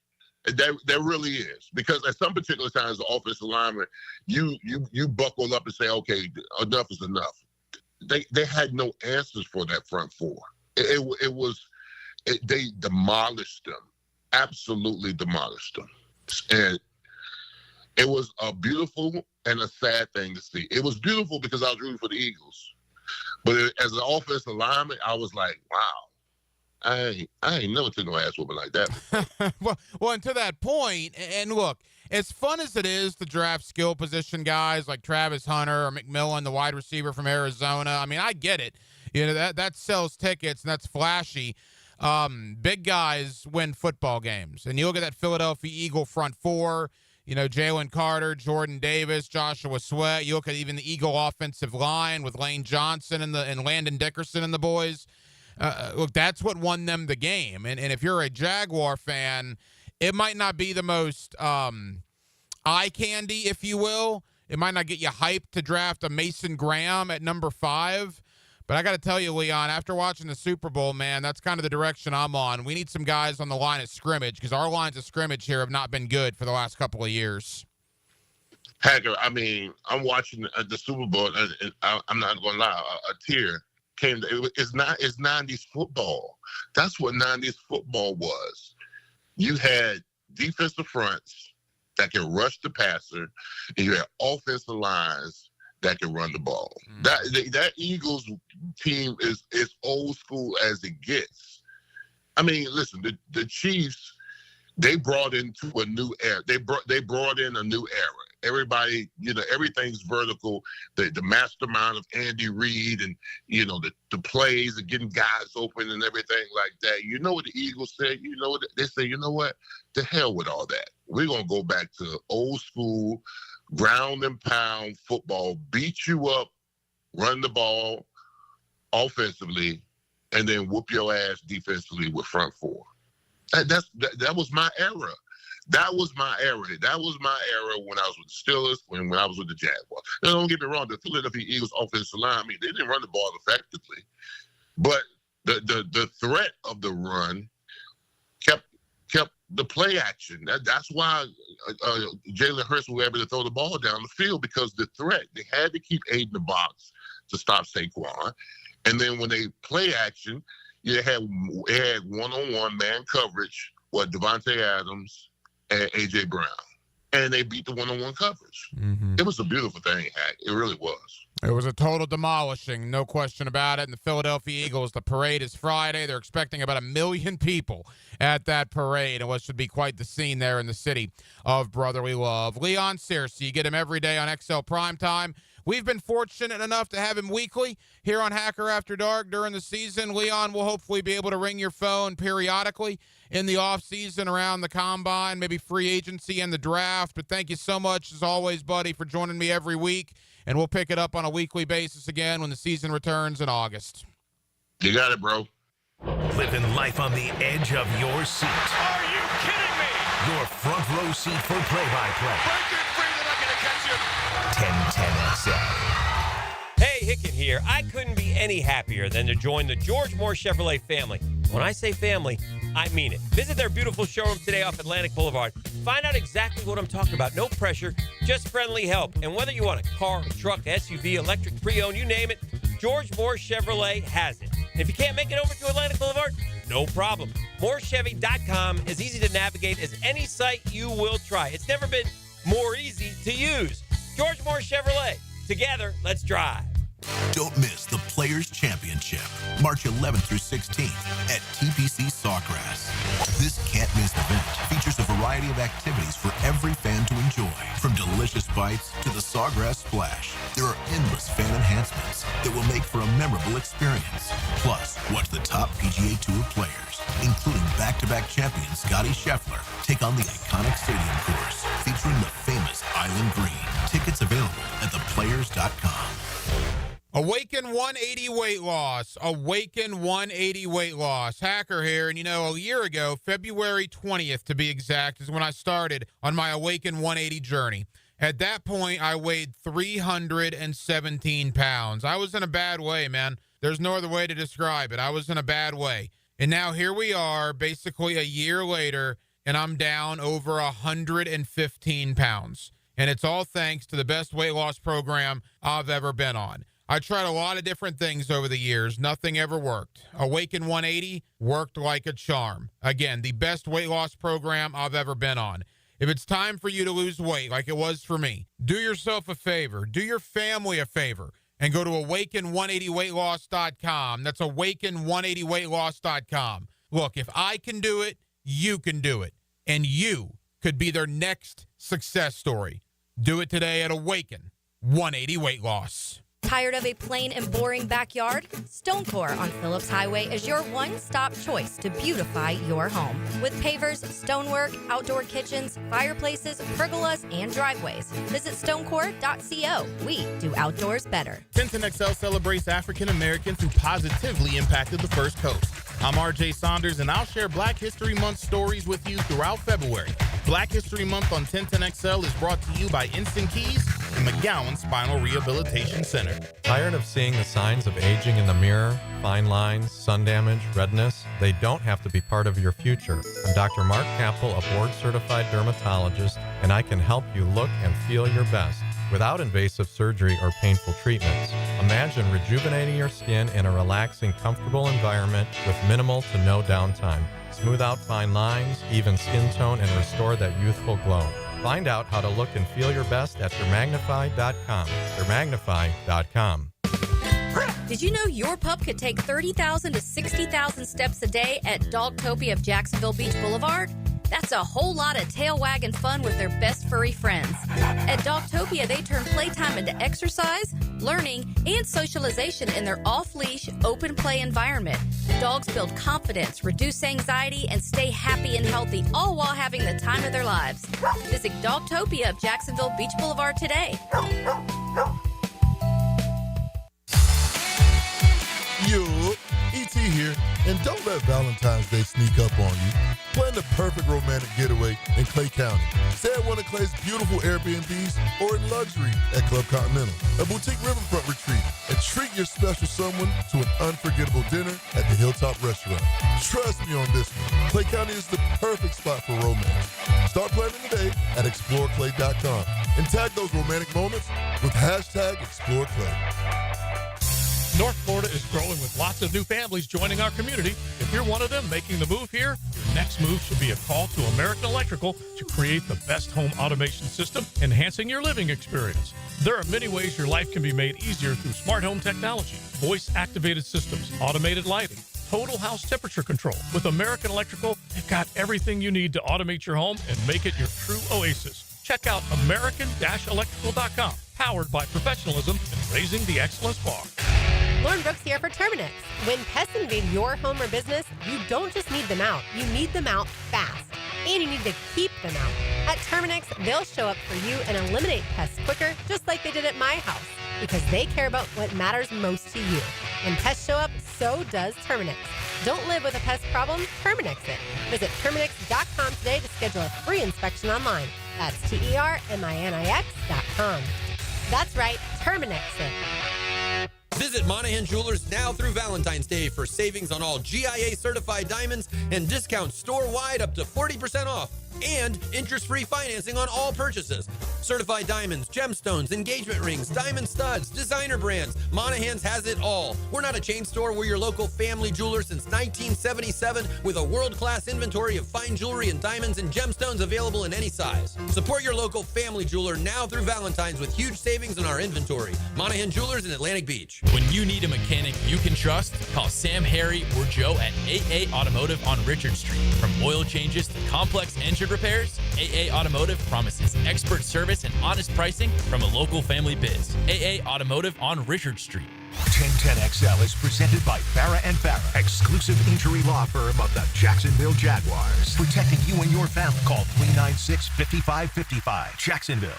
That really is, because at some particular times, the offensive lineman, you buckle up and say, okay, enough is enough. They had no answers for that front four. They demolished them, absolutely demolished them, and it was a beautiful and a sad thing to see. It was beautiful because I was rooting for the Eagles, but as an offensive lineman, I was like, wow. I ain't never took no ass whooping like that. well, and to that point, and look, as fun as it is to draft skill position guys like Travis Hunter or McMillan, the wide receiver from Arizona, I mean, I get it. You know, that sells tickets and that's flashy. Big guys win football games. And you look at that Philadelphia Eagle front four, you know, Jalen Carter, Jordan Davis, Joshua Sweat. You look at even the Eagle offensive line with Lane Johnson and Landon Dickerson and the boys. Look, that's what won them the game. And if you're a Jaguar fan, it might not be the most eye candy, if you will. It might not get you hyped to draft a Mason Graham at number 5. But I got to tell you, Leon, after watching the Super Bowl, man, that's kind of the direction I'm on. We need some guys on the line of scrimmage because our lines of scrimmage here have not been good for the last couple of years. Hacker, I mean, I'm watching the Super Bowl, and I'm not going to lie, a tear came. It's 90s football. That's what 90s football was. You had defensive fronts that can rush the passer, and you had offensive lines that can run the ball. That Eagles team is old school as it gets. I mean, listen, the Chiefs, they brought into a new era. They brought in a new era. Everybody, you know, everything's vertical. The mastermind of Andy Reid and, you know, the plays and getting guys open and everything like that. You know what the Eagles said? You know what they say? You know what? The hell with all that. We're going to go back to old school, ground and pound football, beat you up, run the ball offensively, and then whoop your ass defensively with front four. That was my era. That was my era. That was my era when I was with the Steelers, when I was with the Jaguars. Now, don't get me wrong, the Philadelphia Eagles offensive line, I mean, they didn't run the ball effectively. But the threat of the run kept the play action. That's why Jalen Hurts was able to throw the ball down the field, because the threat, they had to keep Aiden in the box to stop Saquon. And then when they play action, you had one-on-one man coverage with Devontae Adams and A.J. Brown. and they beat the one-on-one coverage. It was a beautiful thing, Hack. It really was. It was a total demolishing, no question about it. And the Philadelphia Eagles, the parade is Friday. They're expecting about 1 million people at that parade, and what should be quite the scene there in the city of brotherly love. Leon Searcy, you get him every day on XL Primetime. We've been fortunate enough to have him weekly here on Hacker After Dark during the season. Leon will hopefully be able to ring your phone periodically in the offseason around the combine, maybe free agency and the draft. But thank you so much, as always, buddy, for joining me every week. And we'll pick it up on a weekly basis again when the season returns in August. You got it, bro. Living life on the edge of your seat. Are you kidding me? Your front row seat for play-by-play. Break it free, they're not going to catch you. 1010XL. Hey, Hicken here. I couldn't be any happier than to join the George Moore Chevrolet family. When I say family, I mean it. Visit their beautiful showroom today off Atlantic Boulevard. Find out exactly what I'm talking about. No pressure, just friendly help. And whether you want a car, a truck, SUV, electric, pre-owned, you name it, George Moore Chevrolet has it. And if you can't make it over to Atlantic Boulevard, no problem. MooreChevy.com is easy to navigate as any site you will try. It's never been more easy to use. George Moore Chevrolet. Together, let's drive. Don't miss the Players' Championship, March 11th through 16th at TPC Sawgrass. This can't-miss event features a variety of activities for every fan to enjoy, from delicious bites to the Sawgrass Splash. There are endless fan enhancements that will make for a memorable experience. Plus, watch the top PGA Tour players, including back-to-back champion Scottie Scheffler, take on the iconic stadium course featuring the famous Island Green. Tickets available at theplayers.com. Awaken 180 weight loss. Awaken 180 weight loss. Hacker here. And, a year ago, February 20th to be exact, is when I started on my Awaken 180 journey. At that point, I weighed 317 pounds. I was in a bad way, man. There's no other way to describe it. I was in a bad way. And now here we are, basically a year later, and I'm down over 115 pounds. And it's all thanks to the best weight loss program I've ever been on. I tried a lot of different things over the years. Nothing ever worked. Awaken 180 worked like a charm. Again, the best weight loss program I've ever been on. If it's time for you to lose weight like it was for me, do yourself a favor. Do your family a favor and go to awaken180weightloss.com. That's awaken180weightloss.com. Look, if I can do it, you can do it. And you could be their next success story. Do it today at Awaken 180 Weight Loss. Tired of a plain and boring backyard? Stonecore on Phillips Highway is your one-stop choice to beautify your home. With pavers, stonework, outdoor kitchens, fireplaces, pergolas, and driveways. Visit stonecore.co. We do outdoors better. 1010XL celebrates African Americans who positively impacted the First Coast. I'm RJ Saunders, and I'll share Black History Month stories with you throughout February. Black History Month on 1010XL is brought to you by Instant Keys and McGowan Spinal Rehabilitation Center. Tired of seeing the signs of aging in the mirror? Fine lines, sun damage, redness? They don't have to be part of your future. I'm Dr. Mark Capel, a board-certified dermatologist, and I can help you look and feel your best without invasive surgery or painful treatments. Imagine rejuvenating your skin in a relaxing, comfortable environment with minimal to no downtime. Smooth out fine lines, even skin tone, and restore that youthful glow. Find out how to look and feel your best at dermagnify.com. Dermagnify.com. Did you know your pup could take 30,000 to 60,000 steps a day at Dogtopia of Jacksonville Beach Boulevard? That's a whole lot of tail wagging fun with their best furry friends. At Dogtopia, they turn playtime into exercise, learning, and socialization in their off-leash, open play environment. Dogs build confidence, reduce anxiety, and stay happy and healthy, all while having the time of their lives. Visit Dogtopia of Jacksonville Beach Boulevard today. Yo, E.T. here, and don't let Valentine's Day sneak up on you. Plan the perfect romantic getaway in Clay County. Stay at one of Clay's beautiful Airbnbs or in luxury at Club Continental, a boutique riverfront retreat, and treat your special someone to an unforgettable dinner at the Hilltop Restaurant. Trust me on this one. Clay County is the perfect spot for romance. Start planning today at exploreclay.com and tag those romantic moments with #ExploreClay. North Florida is growing with lots of new families joining our community. If you're one of them making the move here, you're Your next move should be a call to American Electrical to create the best home automation system, enhancing your living experience. There are many ways your life can be made easier through smart home technology, voice-activated systems, automated lighting, total house temperature control. With American Electrical, they've got everything you need to automate your home and make it your true oasis. Check out American-Electrical.com, powered by professionalism and raising the excellence bar. Lauren Brooks here for Terminix. When pests invade your home or business, you don't just need them out, you need them out fast. And you need to keep them out. At Terminix, they'll show up for you and eliminate pests quicker, just like they did at my house, because they care about what matters most to you. When pests show up, so does Terminix. Don't live with a pest problem, Terminix it. Visit Terminix.com today to schedule a free inspection online. That's TERMINIX.com. That's right, Terminix it. Visit Monahan Jewelers now through Valentine's Day for savings on all GIA certified diamonds and discounts store-wide up to 40% off. And interest-free financing on all purchases. Certified diamonds, gemstones, engagement rings, diamond studs, designer brands. Monahan's has it all. We're not a chain store. We're your local family jeweler since 1977 with a world-class inventory of fine jewelry and diamonds and gemstones available in any size. Support your local family jeweler now through Valentine's with huge savings on our inventory. Monahan Jewelers in Atlantic Beach. When you need a mechanic you can trust, call Sam, Harry, or Joe at AA Automotive on Richard Street. From oil changes to complex engine repairs, AA Automotive promises expert service and honest pricing from a local family biz. AA Automotive on Richard Street. 1010XL is presented by Farah & Farah, exclusive injury law firm of the Jacksonville Jaguars. Protecting you and your family. Call 396-5555. Jacksonville.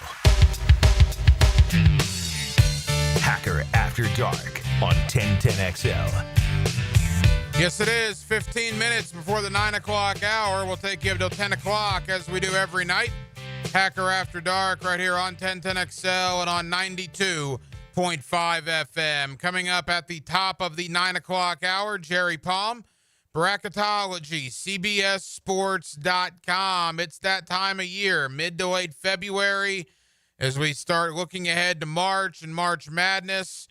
Hacker After Dark on 1010XL. Yes, it is. 15 minutes before the 9 o'clock hour. We'll take you up till 10 o'clock as we do every night. Hacker After Dark right here on 1010XL and on 92.5 FM. Coming up at the top of the 9 o'clock hour, Jerry Palm, Bracketology, CBSSports.com. It's that time of year, mid to late February, as we start looking ahead to March and March Madness.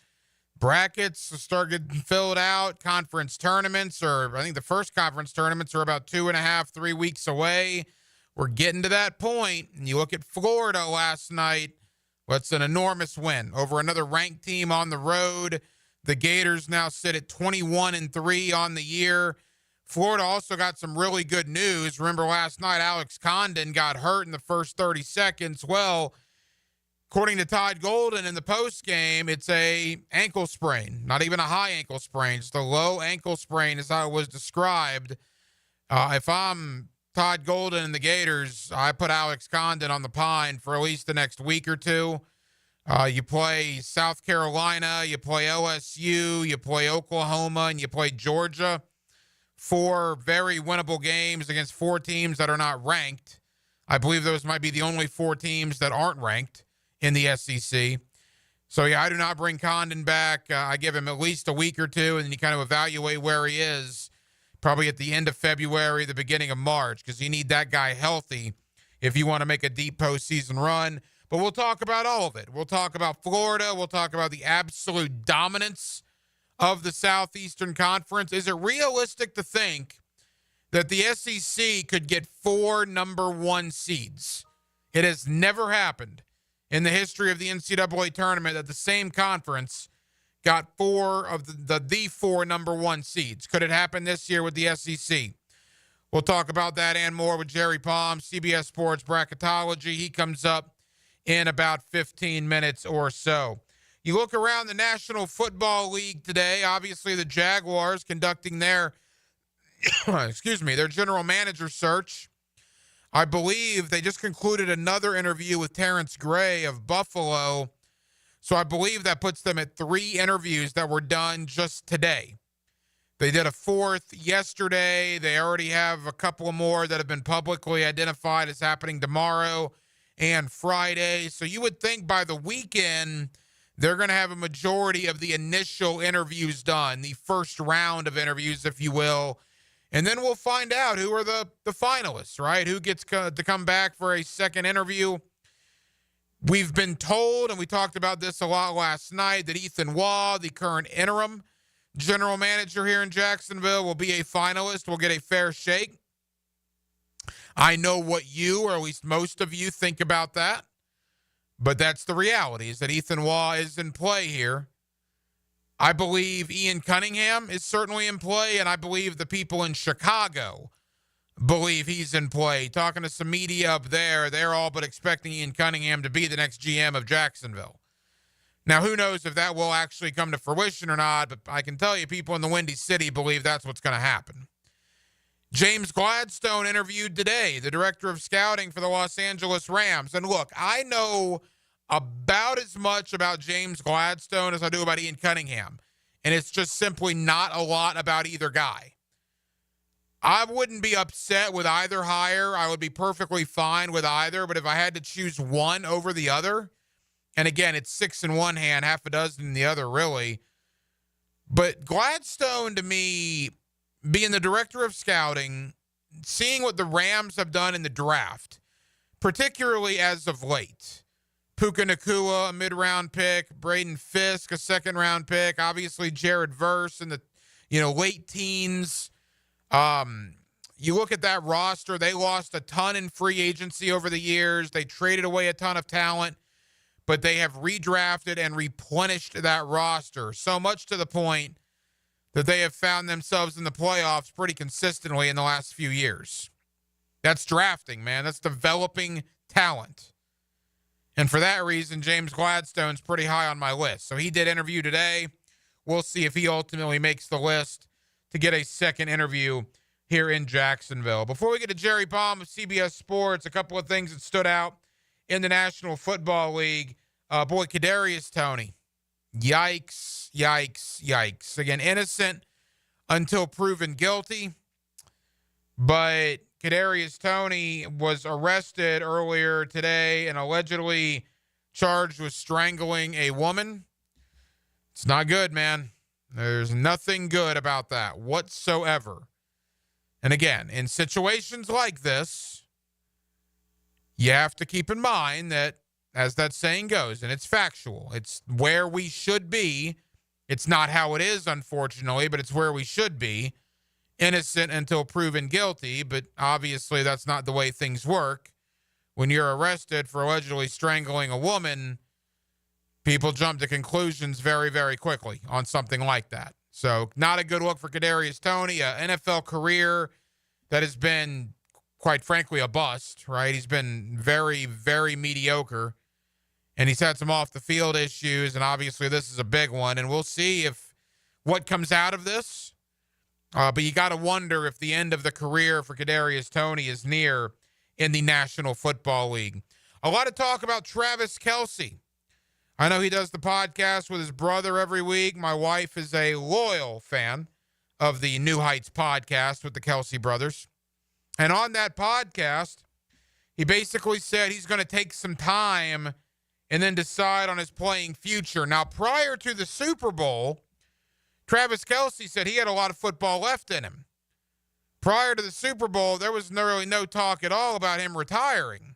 Brackets start getting filled out. Conference tournaments, or I think the first conference tournaments are about 2.5-3 weeks away. We're getting to that point. And you look at Florida last night. What's an enormous win over another ranked team on the road. The Gators now sit at 21-3 on the year. Florida also got some really good news. Remember last night, Alex Condon got hurt in the first 30 seconds. Well, according to Todd Golden in the postgame, it's a ankle sprain, not even a high ankle sprain, just a low ankle sprain is how it was described. If I'm Todd Golden and the Gators, I put Alex Condon on the pine for at least the next week or two. You play South Carolina, you play OSU, you play Oklahoma, and you play Georgia. 4 very winnable games against 4 teams that are not ranked. I believe those might be the only 4 teams that aren't ranked in the SEC. So, yeah, I do not bring Condon back. I give him at least a week or two, and then you kind of evaluate where he is probably at the end of February, the beginning of March, because you need that guy healthy if you want to make a deep postseason run. But we'll talk about all of it. We'll talk about Florida. We'll talk about the absolute dominance of the Southeastern Conference. Is it realistic to think that the SEC could get 4 number 1 seeds? It has never happened in the history of the NCAA tournament that the same conference got 4 of the 4 number 1 seeds. Could it happen this year with the SEC? We'll talk about that and more with Jerry Palm, CBS Sports Bracketology. He comes up in about 15 minutes or so. You look around the National Football League today, obviously the Jaguars conducting their, their general manager search. I believe they just concluded another interview with Terrence Gray of Buffalo. So I believe that puts them at 3 interviews that were done just today. They did a 4th yesterday. They already have a couple more that have been publicly identified as happening tomorrow and Friday. So you would think by the weekend, they're going to have a majority of the initial interviews done, the first round of interviews, if you will. And then we'll find out who are the finalists, right? Who gets to come back for a second interview. We've been told, and we talked about this a lot last night, that Ethan Waugh, the current interim general manager here in Jacksonville, will be a finalist, will get a fair shake. I know what you, or at least most of you, think about that. But that's the reality, is that Ethan Waugh is in play here. I believe Ian Cunningham is certainly in play, and I believe the people in Chicago believe he's in play. Talking to some media up there, they're all but expecting Ian Cunningham to be the next GM of Jacksonville. Now, who knows if that will actually come to fruition or not, but I can tell you people in the Windy City believe that's what's going to happen. James Gladstone interviewed today, the director of scouting for the Los Angeles Rams. And look, I know about as much about James Gladstone as I do about Ian Cunningham. And it's just simply not a lot about either guy. I wouldn't be upset with either hire. I would be perfectly fine with either. But if I had to choose one over the other, and again, it's 6 in one hand, half a dozen in the other, really. But Gladstone, to me, being the director of scouting, seeing what the Rams have done in the draft, particularly as of late. Puka Nacua, a mid-round pick. Braden Fisk, a second-round pick. Obviously, Jared Verse in the late teens. You look at that roster, they lost a ton in free agency over the years. They traded away a ton of talent, but they have redrafted and replenished that roster, so much to the point that they have found themselves in the playoffs pretty consistently in the last few years. That's drafting, man. That's developing talent. And for that reason, James Gladstone's pretty high on my list. So he did interview today. We'll see if he ultimately makes the list to get a second interview here in Jacksonville. Before we get to Jerry Baum of CBS Sports, a couple of things that stood out in the National Football League. Boy, Kadarius Toney. Yikes, yikes, yikes. Again, innocent until proven guilty. But Kadarius Toney was arrested earlier today and allegedly charged with strangling a woman. It's not good, man. There's nothing good about that whatsoever. And again, in situations like this, you have to keep in mind that, as that saying goes, and it's factual, it's where we should be. It's not how it is, unfortunately, but it's where we should be. Innocent until proven guilty, but obviously that's not the way things work. When you're arrested for allegedly strangling a woman, people jump to conclusions very, very quickly on something like that. So not a good look for Kadarius Toney, an NFL career that has been, quite frankly, a bust, right? He's been very, very mediocre, and he's had some off-the-field issues, and obviously this is a big one, and we'll see if what comes out of this. But you got to wonder if the end of the career for Kadarius Toney is near in the National Football League. A lot of talk about Travis Kelce. I know he does the podcast with his brother every week. My wife is a loyal fan of the New Heights podcast with the Kelce brothers. And on that podcast, he basically said he's going to take some time and then decide on his playing future. Now, prior to the Super Bowl, Travis Kelce said he had a lot of football left in him. Prior to the Super Bowl, there was really no talk at all about him retiring.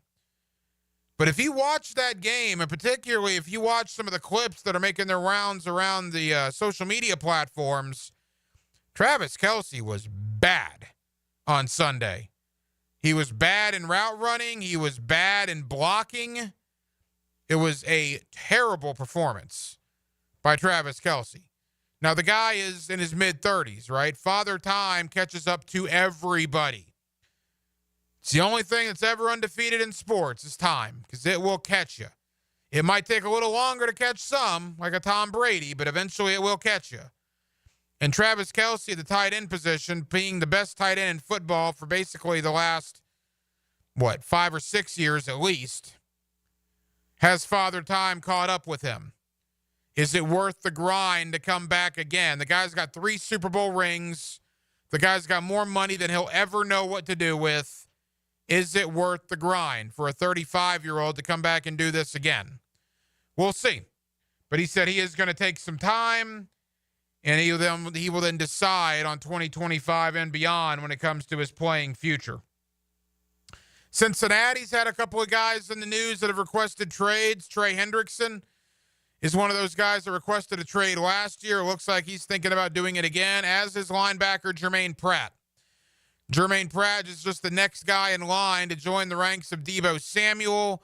But if you watch that game, and particularly if you watch some of the clips that are making their rounds around the social media platforms, Travis Kelce was bad on Sunday. He was bad in route running. He was bad in blocking. It was a terrible performance by Travis Kelce. Now, the guy is in his mid-30s, right? Father Time catches up to everybody. It's the only thing that's ever undefeated in sports is time, because it will catch you. It might take a little longer to catch some, like a Tom Brady, but eventually it will catch you. And Travis Kelce, the tight end position, being the best tight end in football for basically the last, 5 or 6 years at least, has Father Time caught up with him? Is it worth the grind to come back again? The guy's got 3 Super Bowl rings. The guy's got more money than he'll ever know what to do with. Is it worth the grind for a 35-year-old to come back and do this again? We'll see. But he said he is going to take some time, and he will then decide on 2025 and beyond when it comes to his playing future. Cincinnati's had a couple of guys in the news that have requested trades. Trey Hendrickson is one of those guys that requested a trade last year. Looks like he's thinking about doing it again, as is linebacker Jermaine Pratt. Jermaine Pratt is just the next guy in line to join the ranks of Deebo Samuel,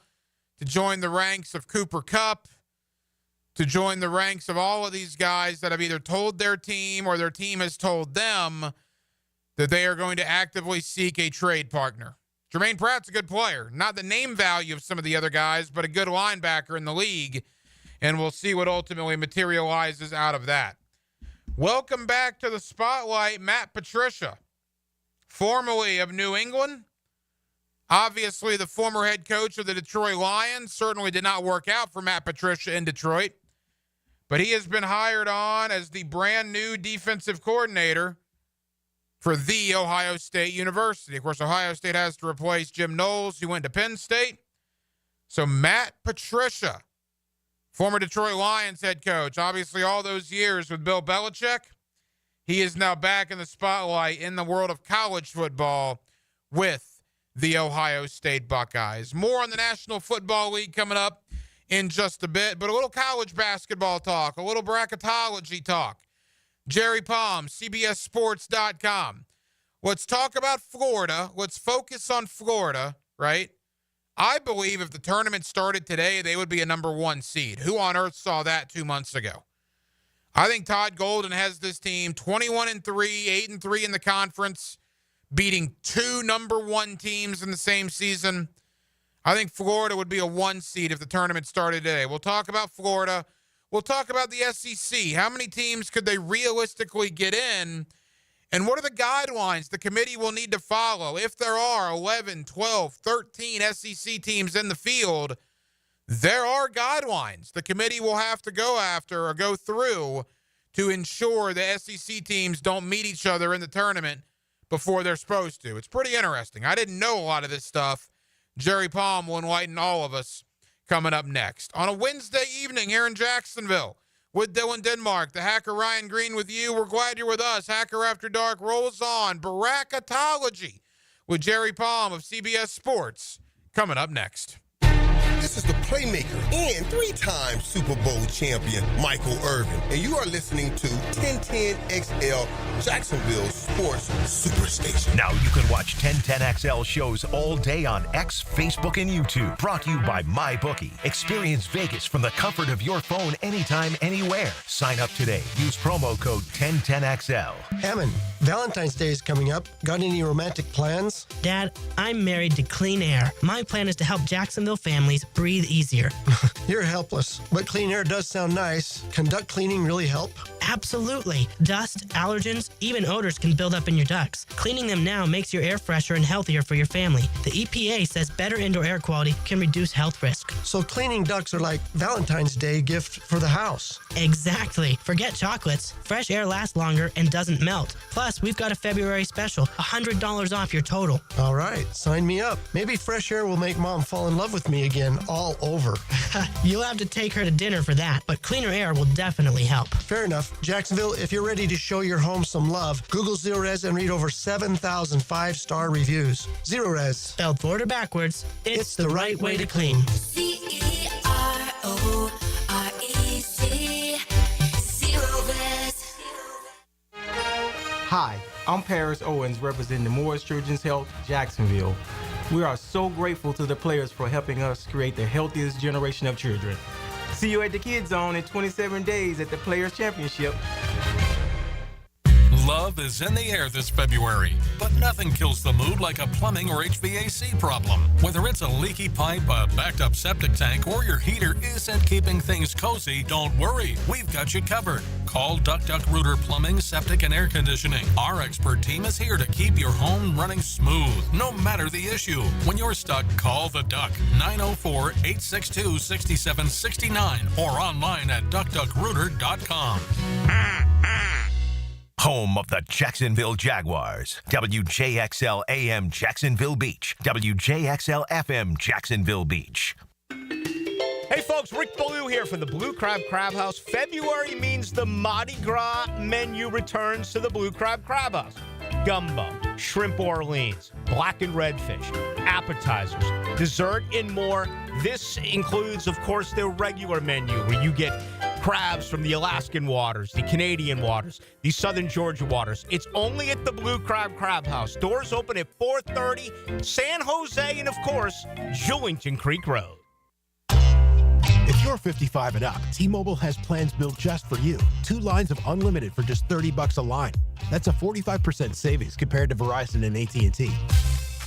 to join the ranks of Cooper Kupp, to join the ranks of all of these guys that have either told their team or their team has told them that they are going to actively seek a trade partner. Jermaine Pratt's a good player. Not the name value of some of the other guys, but a good linebacker in the league. And we'll see what ultimately materializes out of that. Welcome back to the spotlight, Matt Patricia, formerly of New England. Obviously, the former head coach of the Detroit Lions. Certainly did not work out for Matt Patricia in Detroit. But he has been hired on as the brand new defensive coordinator for The Ohio State University. Of course, Ohio State has to replace Jim Knowles, who went to Penn State. So Matt Patricia, former Detroit Lions head coach, obviously all those years with Bill Belichick. He is now back in the spotlight in the world of college football with the Ohio State Buckeyes. More on the National Football League coming up in just a bit, but a little college basketball talk, a little bracketology talk. Jerry Palm, CBSSports.com. Let's talk about Florida. Let's focus on Florida, right? I believe if the tournament started today, they would be a number 1 seed. Who on earth saw that 2 months ago? I think Todd Golden has this team 21-3, 8-3 in the conference, beating 2 number 1 teams in the same season. I think Florida would be a 1 seed if the tournament started today. We'll talk about Florida. We'll talk about the SEC. How many teams could they realistically get in? And what are the guidelines the committee will need to follow if there are 11, 12, 13 SEC teams in the field? There are guidelines the committee will have to go after or go through to ensure the SEC teams don't meet each other in the tournament before they're supposed to. It's pretty interesting. I didn't know a lot of this stuff. Jerry Palm will enlighten all of us coming up next. On a Wednesday evening here in Jacksonville with Dylan Denmark, the hacker Ryan Green with you. We're glad you're with us. Hacker After Dark rolls on. Bracketology with Jerry Palm of CBS Sports coming up next. This is the playmaker and 3-time Super Bowl champion, Michael Irvin, and you are listening to 1010XL Jacksonville Sports Superstation. Now you can watch 1010XL shows all day on X, Facebook, and YouTube. Brought to you by MyBookie. Experience Vegas from the comfort of your phone anytime, anywhere. Sign up today. Use promo code 1010XL. Hammond, Valentine's Day is coming up. Got any romantic plans? Dad, I'm married to Clean Air. My plan is to help Jacksonville families breathe easier. You're helpless, but Clean Air does sound nice. Can duct cleaning really help? Absolutely. Dust, allergens, even odors can build up in your ducts. Cleaning them now makes your air fresher and healthier for your family. The EPA says better indoor air quality can reduce health risk. So cleaning ducts are like Valentine's Day gift for the house. Exactly. Forget chocolates. Fresh air lasts longer and doesn't melt. Plus, we've got a February special, $100 off your total. All right, sign me up. Maybe fresh air will make Mom fall in love with me again all over. You'll have to take her to dinner for that, but cleaner air will definitely help. Fair enough. Jacksonville, if you're ready to show your home some love, Google Zerorez and read over 7,000 five-star reviews. Zerorez. Spelled Florida backwards, it's the right way to clean. Zerorez. Hi, I'm Paris Owens representing Moore's Children's Health, Jacksonville. We are so grateful to the players for helping us create the healthiest generation of children. See you at the Kids Zone in 27 days at the Players Championship. Love is in the air this February, but nothing kills the mood like a plumbing or HVAC problem. Whether it's a leaky pipe, a backed up septic tank, or your heater isn't keeping things cozy, don't worry. We've got you covered. Call Duck Rooter Plumbing, Septic, and Air Conditioning. Our expert team is here to keep your home running smooth, no matter the issue. When you're stuck, call the Duck, 904-862-6769, or online at duckduckrooter.com. Home of the Jacksonville Jaguars. WJXL AM Jacksonville Beach. WJXL FM Jacksonville Beach. Hey folks, Rick Ballou here from the Blue Crab Crab House. February means the Mardi Gras menu returns to the Blue Crab Crab House. Gumbo, shrimp Orleans, black and red fish, appetizers, dessert, and more. This includes, of course, their regular menu where you get crabs from the Alaskan waters, the Canadian waters, the southern Georgia waters. It's only at the Blue Crab Crab House. Doors open at 4:30, San Jose, and, of course, Julington Creek Road. If you're 55 and up, T-Mobile has plans built just for you. 2 lines of unlimited for just $30 a line. That's a 45% savings compared to Verizon and AT&T.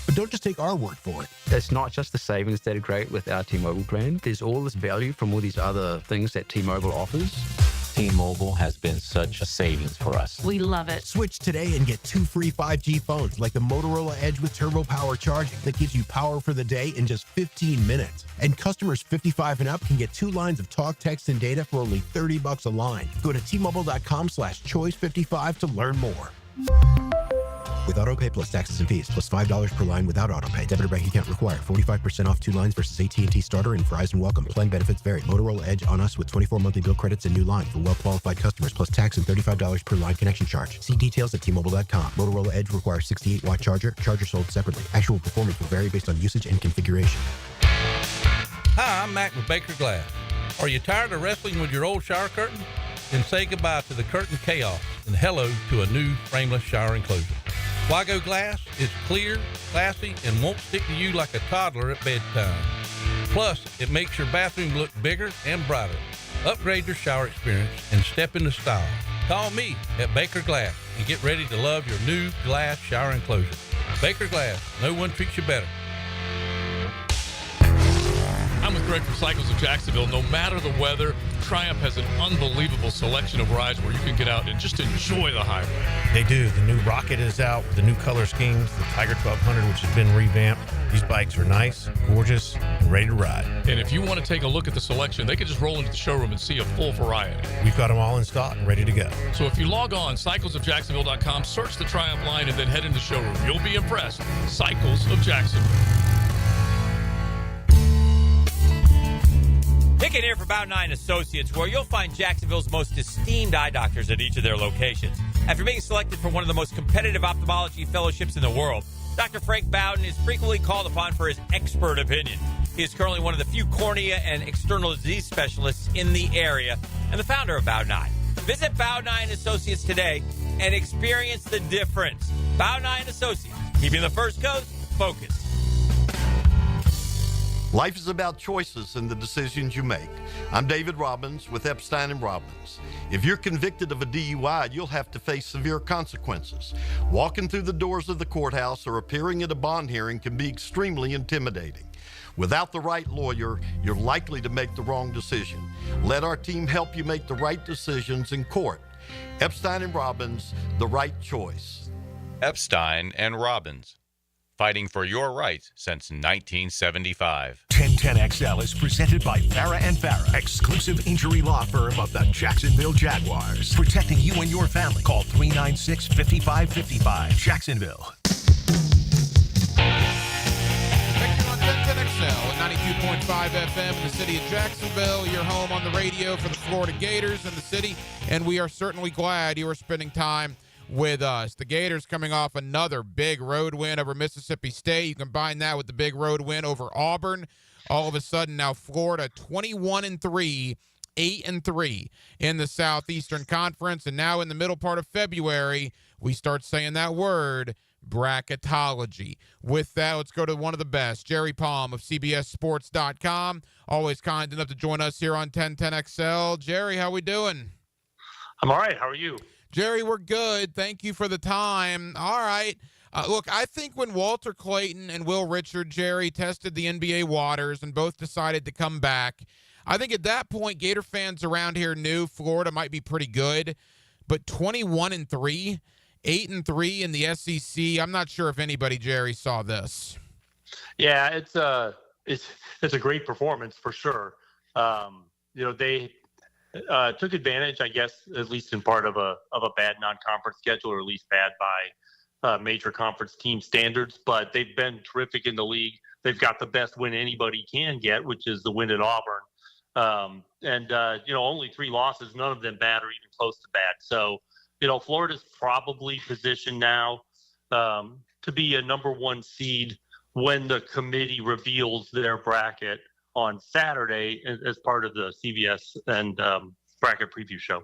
But don't just take our word for it. It's not just the savings that are great with our T-Mobile plan. There's all this value from all these other things that T-Mobile offers. T-Mobile has been such a savings for us. We love it. Switch today and get 2 free 5G phones like the Motorola Edge with Turbo Power charging that gives you power for the day in just 15 minutes. And customers 55 and up can get 2 lines of talk, text, and data for only $30 a line. Go to T-Mobile.com/choice55 to learn more. With AutoPay plus taxes and fees, plus $5 per line without AutoPay. Debit or bank account required. 45% off 2 lines versus AT&T Starter and Verizon Welcome. Plan benefits vary. Motorola Edge on us with 24 monthly bill credits and new line for well-qualified customers, plus tax and $35 per line connection charge. See details at T-Mobile.com. Motorola Edge requires 68-watt charger. Charger sold separately. Actual performance will vary based on usage and configuration. Hi, I'm Mac with Baker Glass. Are you tired of wrestling with your old shower curtain? Then say goodbye to the curtain chaos and hello to a new frameless shower enclosure. Wago Glass is clear, classy, and won't stick to you like a toddler at bedtime. Plus, it makes your bathroom look bigger and brighter. Upgrade your shower experience and step into style. Call me at Baker Glass and get ready to love your new glass shower enclosure. Baker Glass, no one treats you better. I'm with Greg from Cycles of Jacksonville. No matter the weather, Triumph has an unbelievable selection of rides where you can get out and just enjoy the highway. They do. The new Rocket is out with the new color schemes, the Tiger 1200, which has been revamped. These bikes are nice, gorgeous, and ready to ride. And if you want to take a look at the selection, they can just roll into the showroom and see a full variety. We've got them all in stock and ready to go. So if you log on, cyclesofjacksonville.com, search the Triumph line, and then head into the showroom. You'll be impressed. Cycles of Jacksonville. Pick it here for Bow 9 Associates, where you'll find Jacksonville's most esteemed eye doctors at each of their locations. After being selected for one of the most competitive ophthalmology fellowships in the world, Dr. Frank Bowden is frequently called upon for his expert opinion. He is currently one of the few cornea and external disease specialists in the area and the founder of Bow 9. Visit Bow 9 Associates today and experience the difference. Bow 9 Associates, keeping the First Coast focused. Life is about choices and the decisions you make. I'm David Robbins with Epstein & Robbins. If you're convicted of a DUI, you'll have to face severe consequences. Walking through the doors of the courthouse or appearing at a bond hearing can be extremely intimidating. Without the right lawyer, you're likely to make the wrong decision. Let our team help you make the right decisions in court. Epstein & Robbins, the right choice. Epstein & Robbins. Fighting for your rights since 1975. 1010XL is presented by Farah & Farah, exclusive injury law firm of the Jacksonville Jaguars. Protecting you and your family. Call 396-5555. Jacksonville. On 1010XL at 92.5 FM in the city of Jacksonville, your home on the radio for the Florida Gators in the city, and we are certainly glad you are spending time with us. The Gators coming off another big road win over Mississippi State. You combine that with the big road win over Auburn. All of a sudden now Florida 21-3, 8-3 in the Southeastern Conference. And now in the middle part of February, we start saying that word, bracketology. With that, let's go to one of the best, Jerry Palm of CBSSports.com. Always kind enough to join us here on 1010XL. Jerry, how we doing? I'm all right. How are you? Jerry, we're good. Thank you for the time. All right. Look, I think when Walter Clayton and Will Richard, Jerry, tested the NBA waters and both decided to come back, I think at that point, Gator fans around here knew Florida might be pretty good. But 21-3, 8-3 in the SEC, I'm not sure if anybody, Jerry, saw this. Yeah, it's a great performance for sure. They took advantage, I guess, at least in part of a bad non-conference schedule, or at least bad by major conference team standards. But they've been terrific in the league. They've got the best win anybody can get, which is the win at Auburn. Only 3 losses, none of them bad or even close to bad. So, Florida's probably positioned now to be a number 1 seed when the committee reveals their bracket on Saturday as part of the CBS and bracket preview show.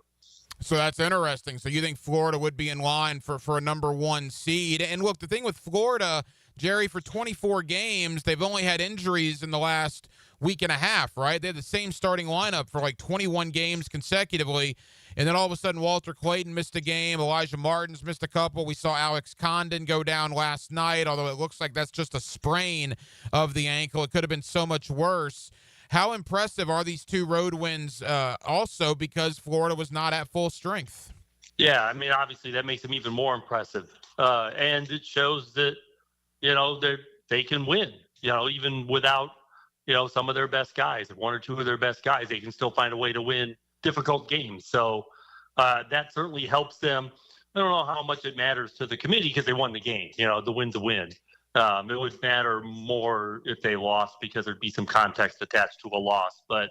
So that's interesting. So you think Florida would be in line for a number 1 seed? And look, the thing with Florida, Jerry, for 24 games, they've only had injuries in the last week and a half, right? They had the same starting lineup for like 21 games consecutively. And then all of a sudden, Walter Clayton missed a game. Elijah Martin's missed a couple. We saw Alex Condon go down last night, although it looks like that's just a sprain of the ankle. It could have been so much worse. How impressive are these 2 road wins also because Florida was not at full strength? Yeah, I mean, obviously that makes them even more impressive. And it shows that, they can win, even without, some of their best guys. 1 or 2 of their best guys, they can still find a way to win difficult games. So that certainly helps them. I don't know how much it matters to the committee because they won the game. The win's a win. It would matter more if they lost because there'd be some context attached to a loss. But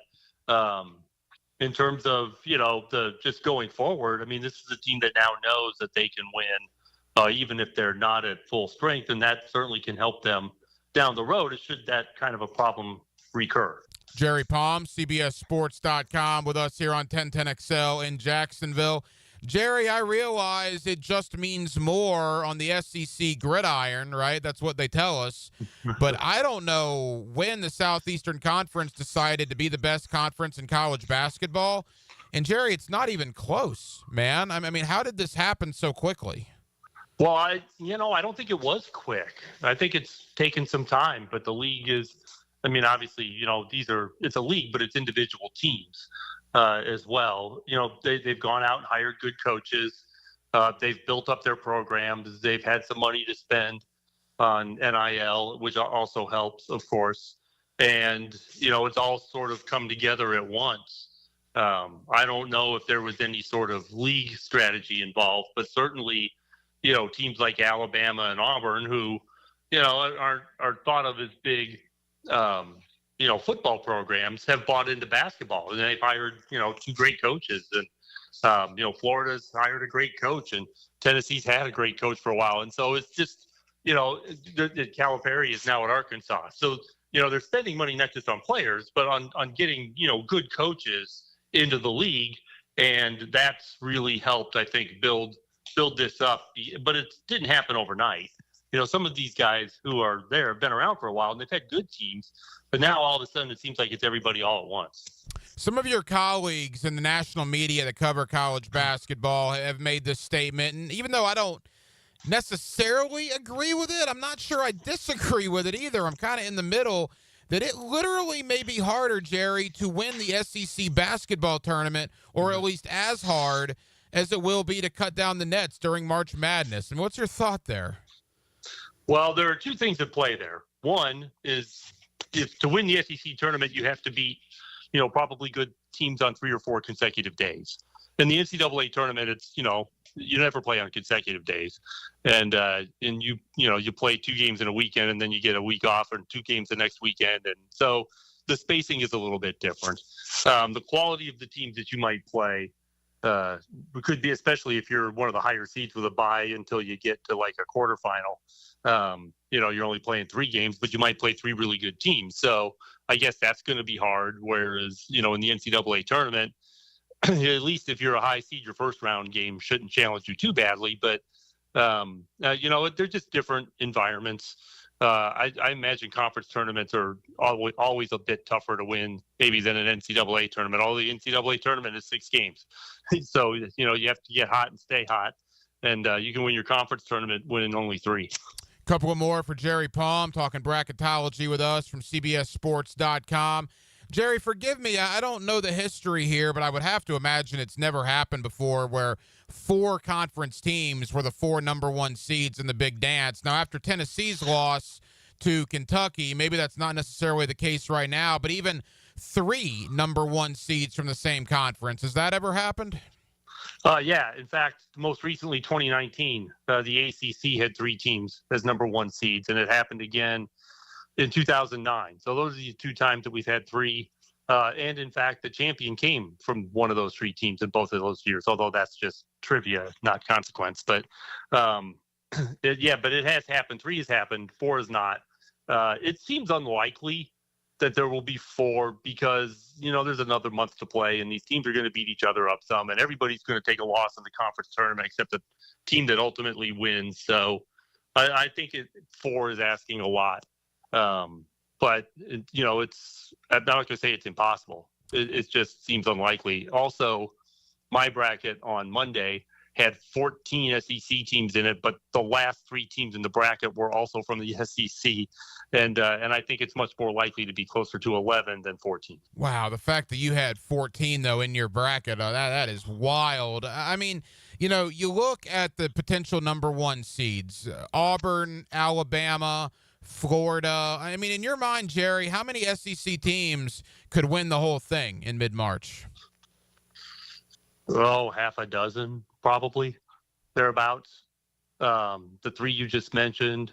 in terms of, the just going forward, I mean, this is a team that now knows that they can win even if they're not at full strength. And that certainly can help them down the road should that kind of a problem recur. Jerry Palm, CBSSports.com with us here on 1010XL in Jacksonville. Jerry, I realize it just means more on the SEC gridiron, right? That's what they tell us. But I don't know when the Southeastern Conference decided to be the best conference in college basketball. And, Jerry, it's not even close, man. I mean, how did this happen so quickly? Well, I don't think it was quick. I think it's taken some time. But the league is, obviously, it's a league, but it's individual teams. As well. They've gone out and hired good coaches. They've built up their programs. They've had some money to spend on NIL, which also helps, of course. And, it's all sort of come together at once. I don't know if there was any sort of league strategy involved, but certainly, teams like Alabama and Auburn who, are thought of as big, football programs have bought into basketball, and they've hired, 2 great coaches. And, Florida's hired a great coach, and Tennessee's had a great coach for a while. And so it's just, Calipari is now at Arkansas. So, they're spending money not just on players, but on getting, good coaches into the league. And that's really helped, I think, build this up. But it didn't happen overnight. Some of these guys who are there have been around for a while, and they've had good teams. But now all of a sudden it seems like it's everybody all at once. Some of your colleagues in the national media that cover college basketball have made this statement. And even though I don't necessarily agree with it, I'm not sure I disagree with it either. I'm kind of in the middle, that it literally may be harder, Jerry, to win the SEC basketball tournament, or at least as hard as it will be to cut down the nets during March Madness. And what's your thought there? Well, there are 2 things at play there. One is, if to win the SEC tournament, you have to beat, probably good teams on 3 or 4 consecutive days. In the NCAA tournament, it's, you never play on consecutive days. And you play 2 games in a weekend, and then you get a week off, and 2 games the next weekend. And so the spacing is a little bit different. The quality of the teams that you might play could be, especially if you're one of the higher seeds with a bye until you get to like a quarterfinal. You're only playing 3 games, but you might play 3 really good teams. So I guess that's going to be hard. Whereas, in the NCAA tournament, at least if you're a high seed, your first round game shouldn't challenge you too badly. But, they're just different environments. I imagine conference tournaments are always a bit tougher to win maybe than an NCAA tournament. All the NCAA tournament is 6 games. So, you have to get hot and stay hot. And you can win your conference tournament winning only 3. Couple of more for Jerry Palm, talking bracketology with us from CBSSports.com. Jerry, forgive me, I don't know the history here, but I would have to imagine it's never happened before where 4 conference teams were the 4 number 1 seeds in the big dance. Now, after Tennessee's loss to Kentucky, maybe that's not necessarily the case right now, but even 3 number 1 seeds from the same conference. Has that ever happened? Yeah. In fact, most recently, 2019, the ACC had 3 teams as number 1 seeds, and it happened again in 2009. So those are the 2 times that we've had 3. And in fact, the champion came from one of those 3 teams in both of those years, although that's just trivia, not consequence. But but it has happened. 3 has happened. 4 is not. It seems unlikely that there will be 4 because, there's another month to play and these teams are going to beat each other up some and everybody's going to take a loss in the conference tournament except the team that ultimately wins. So I think 4 is asking a lot. But, I'm not going to say it's impossible. It just seems unlikely. Also, my bracket on Monday had 14 SEC teams in it, but the last 3 teams in the bracket were also from the SEC. And I think it's much more likely to be closer to 11 than 14. Wow, the fact that you had 14, though, in your bracket, that is wild. I mean, you look at the potential number 1 seeds, Auburn, Alabama, Florida. I mean, in your mind, Jerry, how many SEC teams could win the whole thing in mid-March? Oh, half a dozen, probably, thereabouts. The 3 you just mentioned.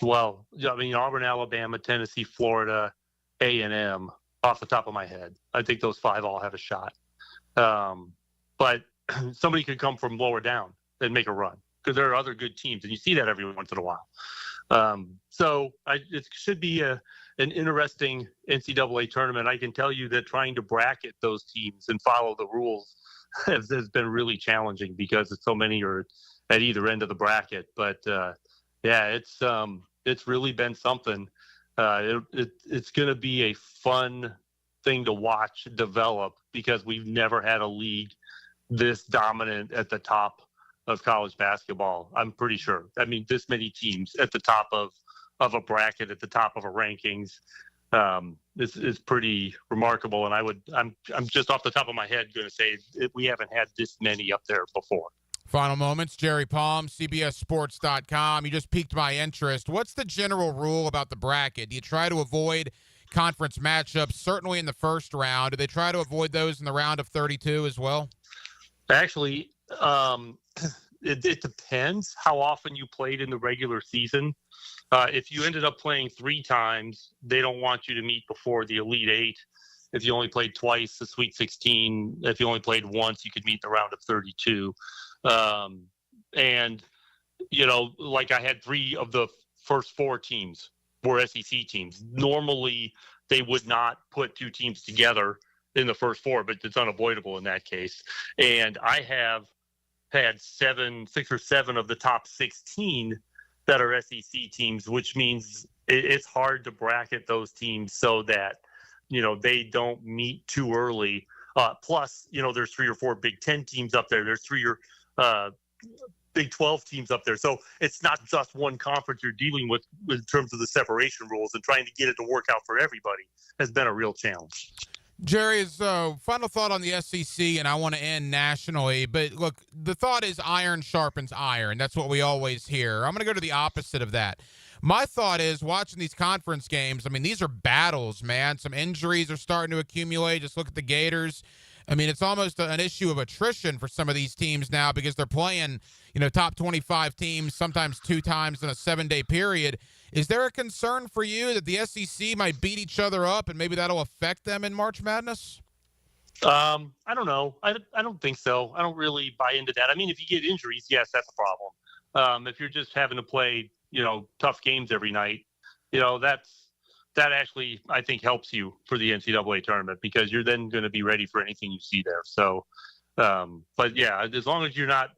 Well, I mean, Auburn, Alabama, Tennessee, Florida, A&M, off the top of my head. I think those 5 all have a shot. But somebody could come from lower down and make a run because there are other good teams, and you see that every once in a while. So it should be an interesting NCAA tournament. I can tell you that trying to bracket those teams and follow the rules has been really challenging because so many are at either end of the bracket. But it's really been something. It's going to be a fun thing to watch develop because we've never had a league this dominant at the top of college basketball. I'm pretty sure. I mean, this many teams at the top of a bracket, at the top of a rankings. This is pretty remarkable, and I'm just off the top of my head going to say we haven't had this many up there before. Final moments, Jerry Palm, CBSSports.com. You just piqued my interest. What's the general rule about the bracket? Do you try to avoid conference matchups, certainly in the first round? Do they try to avoid those in the round of 32 as well? Actually, it depends how often you played in the regular season. If you ended up playing 3 times, they don't want you to meet before the Elite 8. If you only played twice, the Sweet 16. If you only played once, you could meet the round of 32. And, like I had 3 of the first 4 teams were SEC teams. Normally, they would not put 2 teams together in the first 4, but it's unavoidable in that case. And I have had 6 or 7 of the top 16 that are SEC teams, which means it's hard to bracket those teams so that, they don't meet too early. Plus, there's 3 or 4 Big Ten teams up there. There's 3 or Big 12 teams up there. So it's not just one conference you're dealing with in terms of the separation rules, and trying to get it to work out for everybody has been a real challenge. Jerry's final thought on the SEC, and I want to end nationally. But look, the thought is iron sharpens iron. That's what we always hear. I'm going to go to the opposite of that. My thought is watching these conference games, I mean, these are battles, man. Some injuries are starting to accumulate. Just look at the Gators. I mean, it's almost an issue of attrition for some of these teams now because they're playing, top 25 teams, sometimes 2 times in a 7-day period. Is there a concern for you that the SEC might beat each other up and maybe that'll affect them in March Madness? I don't know. I don't think so. I don't really buy into that. I mean, if you get injuries, yes, that's a problem. If you're just having to play, tough games every night, that actually, I think, helps you for the NCAA tournament because you're then going to be ready for anything you see there. So, but yeah, as long as you're not,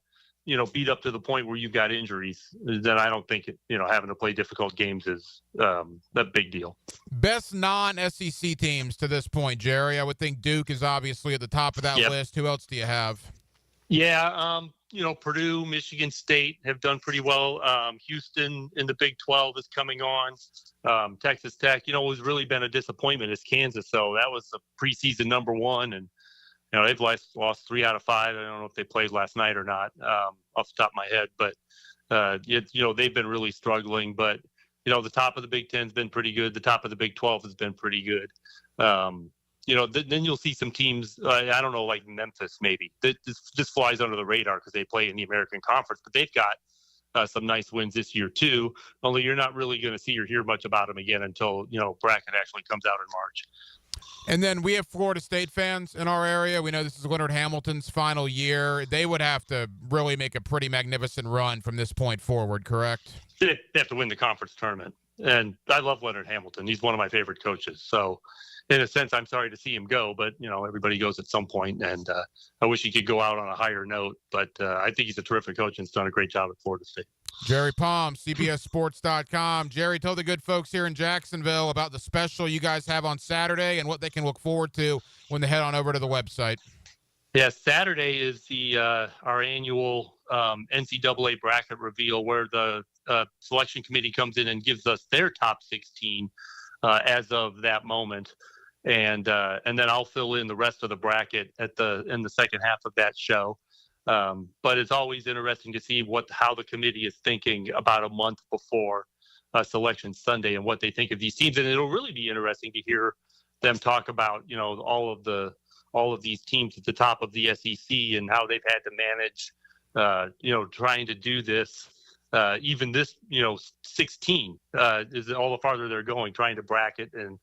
beat up to the point where you've got injuries, then I don't think, having to play difficult games is a big deal. Best non-SEC teams to this point, Jerry. I would think Duke is obviously at the top of that list. Who else do you have? Yeah, Purdue, Michigan State have done pretty well. Houston in the Big 12 is coming on. Texas Tech, what's really been a disappointment is Kansas. So that was the preseason number 1, and they've lost 3 out of 5. I don't know if they played last night or not, off the top of my head, but they've been really struggling. But the top of the Big 10's been pretty good. The top of the Big 12 has been pretty good. Then you'll see some teams, I don't know, like Memphis maybe, that just flies under the radar because they play in the American Conference, but they've got some nice wins this year too, only you're not really going to see or hear much about them again until, bracket actually comes out in March. And then we have Florida State fans in our area. We know this is Leonard Hamilton's final year. They would have to really make a pretty magnificent run from this point forward, correct? They have to win the conference tournament. And I love Leonard Hamilton. He's one of my favorite coaches. So in a sense, I'm sorry to see him go, but everybody goes at some point, and I wish he could go out on a higher note, but I think he's a terrific coach and has done a great job at Florida State. Jerry Palm, CBSSports.com. Jerry, tell the good folks here in Jacksonville about the special you guys have on Saturday and what they can look forward to when they head on over to the website. Yeah, Saturday is our annual NCAA bracket reveal, where the selection committee comes in and gives us their top 16 as of that moment, and then I'll fill in the rest of the bracket in the second half of that show. But it's always interesting to see how the committee is thinking about a month before Selection Sunday and what they think of these teams, and it'll really be interesting to hear them talk about all of these teams at the top of the SEC and how they've had to manage, trying to do this. Even this, 16 is all the farther they're going, trying to bracket and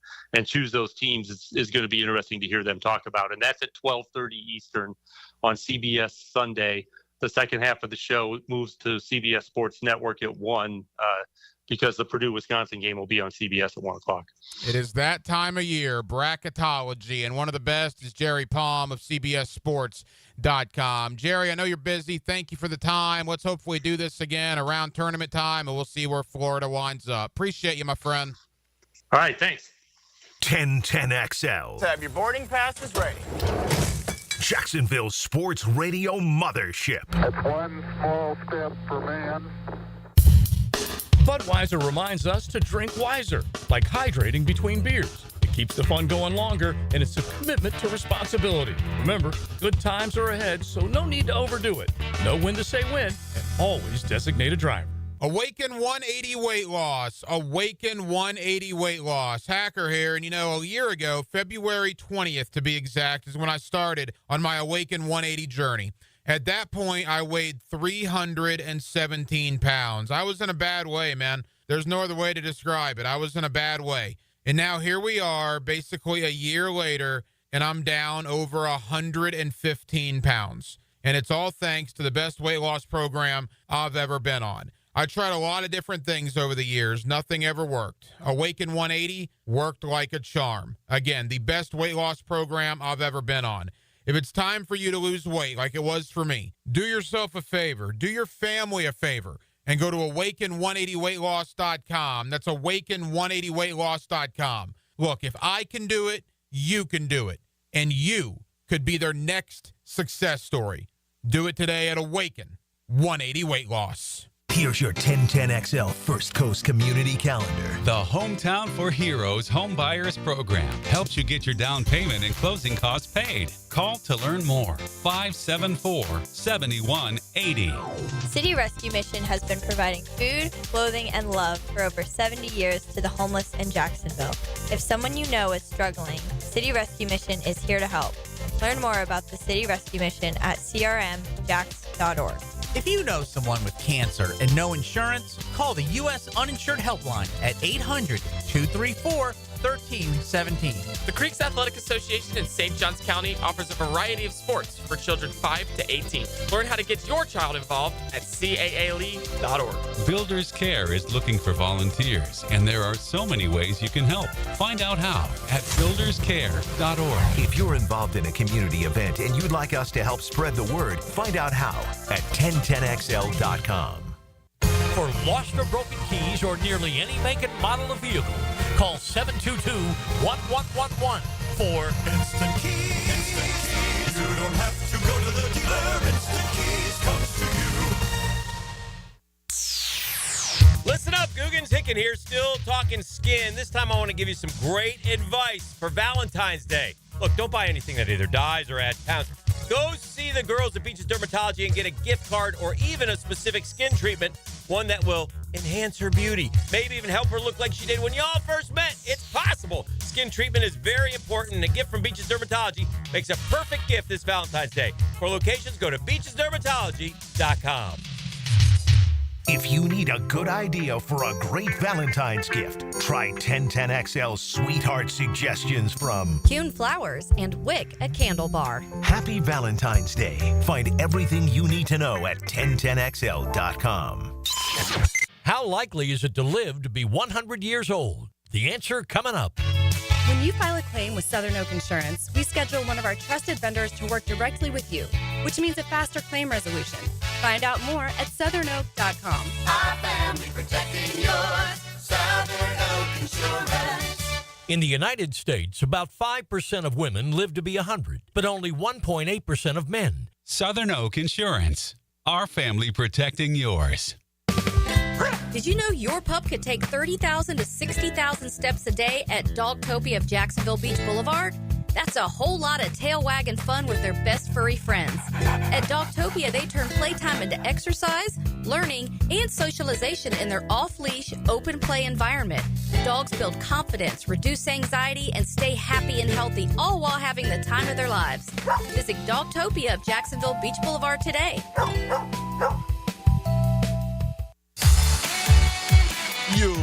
choose those teams is going to be interesting to hear them talk about. And that's at 12:30 Eastern on CBS Sunday. The second half of the show moves to CBS Sports Network at 1 because the Purdue-Wisconsin game will be on CBS at 1 o'clock. It is that time of year, bracketology, and one of the best is Jerry Palm of CBSSports.com. Jerry, I know you're busy. Thank you for the time. Let's hopefully do this again around tournament time, and we'll see where Florida winds up. Appreciate you, my friend. All right, thanks. 1010XL. Have your boarding passes ready. Jacksonville Sports Radio Mothership. That's one small step for man. Budweiser reminds us to drink wiser, like hydrating between beers. It keeps the fun going longer, and it's a commitment to responsibility. Remember, good times are ahead, so no need to overdo it. Know when to say when, and always designate a driver. Awaken 180 weight loss. Awaken 180 weight loss. Hacker here. And, a year ago, February 20th to be exact, is when I started on my Awaken 180 journey. At that point, I weighed 317 pounds. I was in a bad way, man. There's no other way to describe it. I was in a bad way. And now here we are, basically a year later, and I'm down over 115 pounds. And it's all thanks to the best weight loss program I've ever been on. I tried a lot of different things over the years. Nothing ever worked. Awaken 180 worked like a charm. Again, the best weight loss program I've ever been on. If it's time for you to lose weight like it was for me, do yourself a favor, do your family a favor, and go to awaken180weightloss.com. That's awaken180weightloss.com. Look, if I can do it, you can do it. And you could be their next success story. Do it today at Awaken 180 Weight Loss. Here's your 1010XL First Coast Community Calendar. The Hometown for Heroes Home Buyers Program helps you get your down payment and closing costs paid. Call to learn more. 574-7180. City Rescue Mission has been providing food, clothing, and love for over 70 years to the homeless in Jacksonville. If someone you know is struggling, City Rescue Mission is here to help. Learn more about the City Rescue Mission at crmjax.org. If you know someone with cancer and no insurance, call the U.S. Uninsured Helpline at 800-234-1317. The Creeks Athletic Association in St. Johns County offers a variety of sports for children 5 to 18. Learn how to get your child involved at caale.org. Builders Care is looking for volunteers, and there are so many ways you can help. Find out how at builderscare.org. If you're involved in a community event and you'd like us to help spread the word, find out how at 1010XL.com. For lost or broken keys or nearly any make and model of vehicle, call 722-1111 for Instant Keys. Instant Keys. You don't have to go to the dealer. Instant Keys comes to you. Listen up, Googans. Hicken here, still talking skin. This time I want to give you some great advice for Valentine's Day. Look, don't buy anything that either dies or adds pounds. Go see the girls at Beaches Dermatology and get a gift card or even a specific skin treatment, one that will enhance her beauty, maybe even help her look like she did when y'all first met. It's possible. Skin treatment is very important, and a gift from Beaches Dermatology makes a perfect gift this Valentine's Day. For locations, go to beachesdermatology.com. If you need a good idea for a great Valentine's gift, try 1010XL's Sweetheart Suggestions from Kuhn Flowers and Wick, a candle bar. Happy Valentine's Day. Find everything you need to know at 1010XL.com. How likely is it to live to be 100 years old? The answer coming up. When you file a claim with Southern Oak Insurance, we schedule one of our trusted vendors to work directly with you, which means a faster claim resolution. Find out more at southernoak.com. Our family protecting yours. Southern Oak Insurance. In the United States, about 5% of women live to be 100, but only 1.8% of men. Southern Oak Insurance. Our family protecting yours. Did you know your pup could take 30,000 to 60,000 steps a day at Dogtopia of Jacksonville Beach Boulevard? That's a whole lot of tail wagging fun with their best furry friends. At Dogtopia, they turn playtime into exercise, learning, and socialization in their off-leash, open play environment. Dogs build confidence, reduce anxiety, and stay happy and healthy, all while having the time of their lives. Visit Dogtopia of Jacksonville Beach Boulevard today. Yo,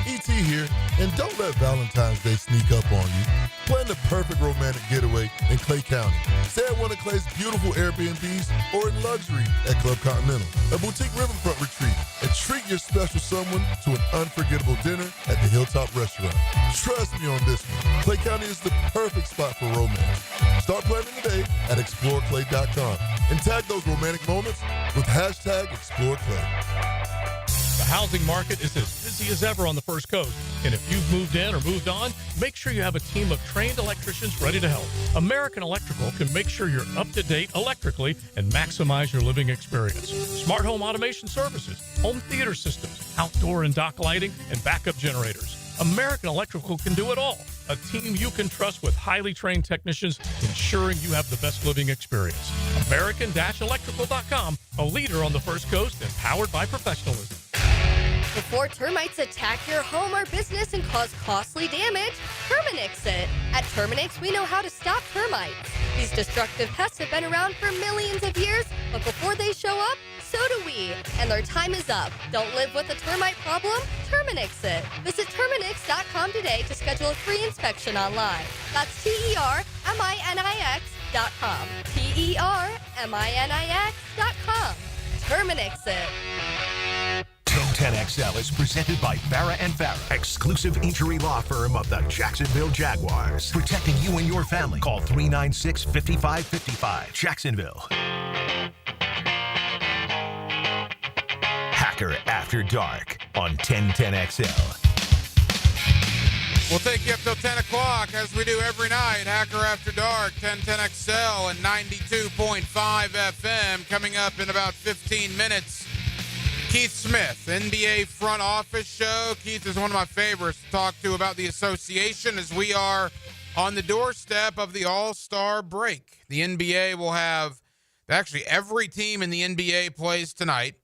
E.T. here, and don't let Valentine's Day sneak up on you. Plan the perfect romantic getaway in Clay County. Stay at one of Clay's beautiful Airbnbs or in luxury at Club Continental, a boutique riverfront retreat, and treat your special someone to an unforgettable dinner at the Hilltop Restaurant. Trust me on this one. Clay County is the perfect spot for romance. Start planning today at exploreclay.com and tag those romantic moments with hashtag ExploreClay. The housing market is as busy as ever on the First Coast. And if you've moved in or moved on, make sure you have a team of trained electricians ready to help. American Electrical can make sure you're up to date electrically and maximize your living experience. Smart home automation services, home theater systems, outdoor and dock lighting, and backup generators. American Electrical can do it all. A team you can trust with highly trained technicians ensuring you have the best living experience. American-Electrical.com, a leader on the First Coast and powered by professionalism. Before termites attack your home or business and cause costly damage, Terminix it. At Terminix, we know how to stop termites. These destructive pests have been around for millions of years, but before they show up, so do we. And their time is up. Don't live with a termite problem? Terminix it. Visit Terminix.com today to schedule a free inspection online. That's TERMINIX.com. TERMINIX.com. Terminix it. 1010XL is presented by Farah and Farah, exclusive injury law firm of the Jacksonville Jaguars. Protecting you and your family. Call 396-5555. Jacksonville. Hacker After Dark on 1010XL. We'll take you up till 10 o'clock as we do every night. Hacker After Dark, 1010XL and 92.5 FM. Coming up in about 15 minutes. Keith Smith, NBA front office show. Keith is one of my favorites to talk to about the association as we are on the doorstep of the All-Star break. The NBA will have, actually every team in the NBA plays tonight.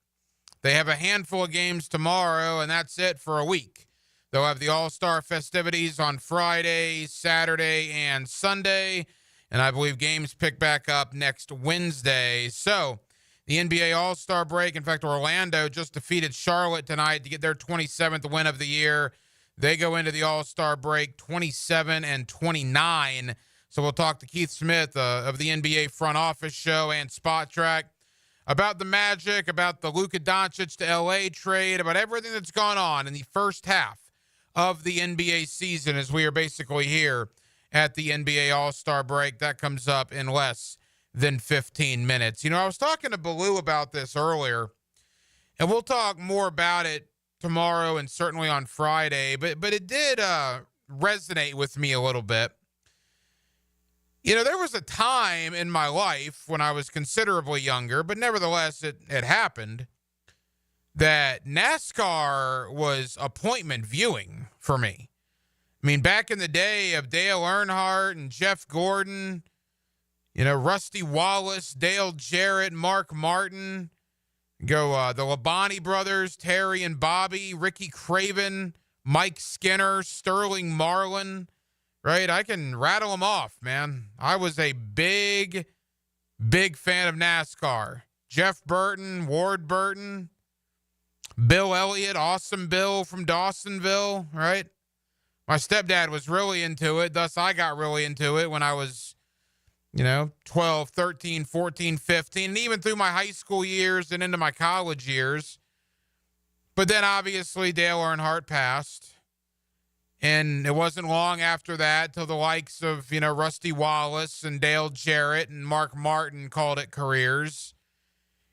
They have a handful of games tomorrow, and that's it for a week. They'll have the All-Star festivities on Friday, Saturday, and Sunday, and I believe games pick back up next Wednesday. So the NBA All-Star break, in fact, Orlando just defeated Charlotte tonight to get their 27th win of the year. They go into the All-Star break 27-29. So we'll talk to Keith Smith of the NBA front office show and Spot Track about the Magic, about the Luka Doncic to LA trade, about everything that's gone on in the first half of the NBA season as we are basically here at the NBA All-Star break. That comes up in less than 15 minutes. You know, I was talking to Baloo about this earlier, and we'll talk more about it tomorrow and certainly on Friday, but it did resonate with me a little bit. You know, there was a time in my life when I was considerably younger, but nevertheless it happened, that NASCAR was appointment viewing for me. I mean, back in the day of Dale Earnhardt and Jeff Gordon, you know, Rusty Wallace, Dale Jarrett, Mark Martin, the Labonte brothers, Terry and Bobby, Ricky Craven, Mike Skinner, Sterling Marlin, right? I can rattle them off, man. I was a big fan of NASCAR. Jeff Burton, Ward Burton, Bill Elliott, Awesome Bill from Dawsonville, right? My stepdad was really into it, thus I got really into it when I was, 12, 13, 14, 15, and even through my high school years and into my college years. But then obviously Dale Earnhardt passed. And it wasn't long after that till the likes of, Rusty Wallace and Dale Jarrett and Mark Martin called it careers.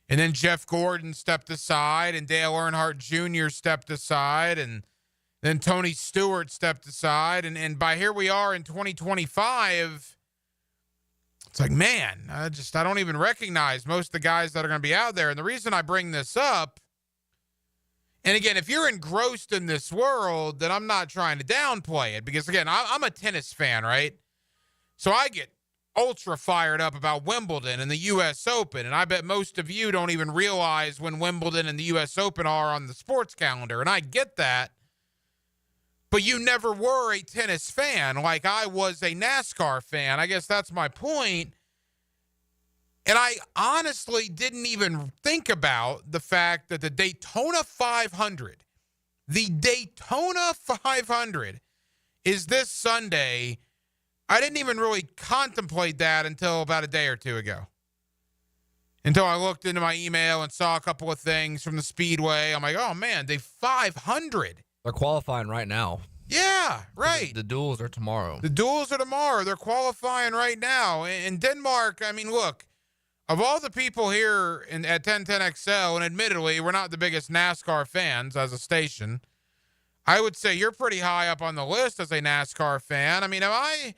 And then Jeff Gordon stepped aside and Dale Earnhardt Jr. stepped aside and then Tony Stewart stepped aside. And by here we are in 2025, it's like, man, I don't even recognize most of the guys that are going to be out there. And the reason I bring this up, and again, if you're engrossed in this world, then I'm not trying to downplay it because, again, I'm a tennis fan, right? So I get ultra fired up about Wimbledon and the U.S. Open, and I bet most of you don't even realize when Wimbledon and the U.S. Open are on the sports calendar, and I get that. But you never were a tennis fan like I was a NASCAR fan. I guess that's my point. And I honestly didn't even think about the fact that the Daytona 500 is this Sunday. I didn't even really contemplate that until about a day or two ago. Until I looked into my email and saw a couple of things from the Speedway. I'm like, oh, man, they 500. They're qualifying right now. Yeah, right. The duels are tomorrow. The duels are tomorrow. They're qualifying right now. In Denmark, I mean, look. Of all the people here at 1010XL, and admittedly, we're not the biggest NASCAR fans as a station, I would say you're pretty high up on the list as a NASCAR fan. I mean, am I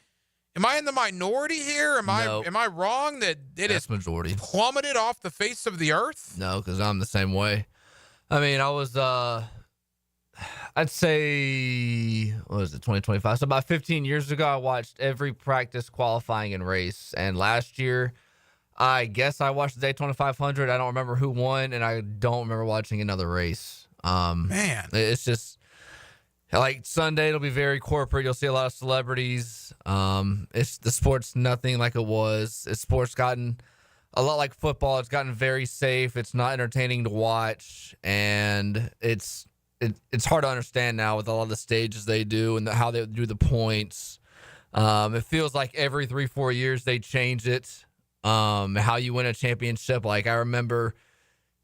in the minority here? No. Am I wrong that it is majority plummeted off the face of the earth? No, because I'm the same way. I mean, I was, I'd say, what was it, 2025? So about 15 years ago, I watched every practice, qualifying, and race. And last year, I guess I watched the Daytona 500. I don't remember who won, and I don't remember watching another race. Man. It's just, like, Sunday, it'll be very corporate. You'll see a lot of celebrities. The sport's nothing like it was. Sport's gotten a lot like football. It's gotten very safe. It's not entertaining to watch, and it's hard to understand now with a lot of the stages they do and how they do the points. It feels like every 3-4 years they change it. How you win a championship. Like, I remember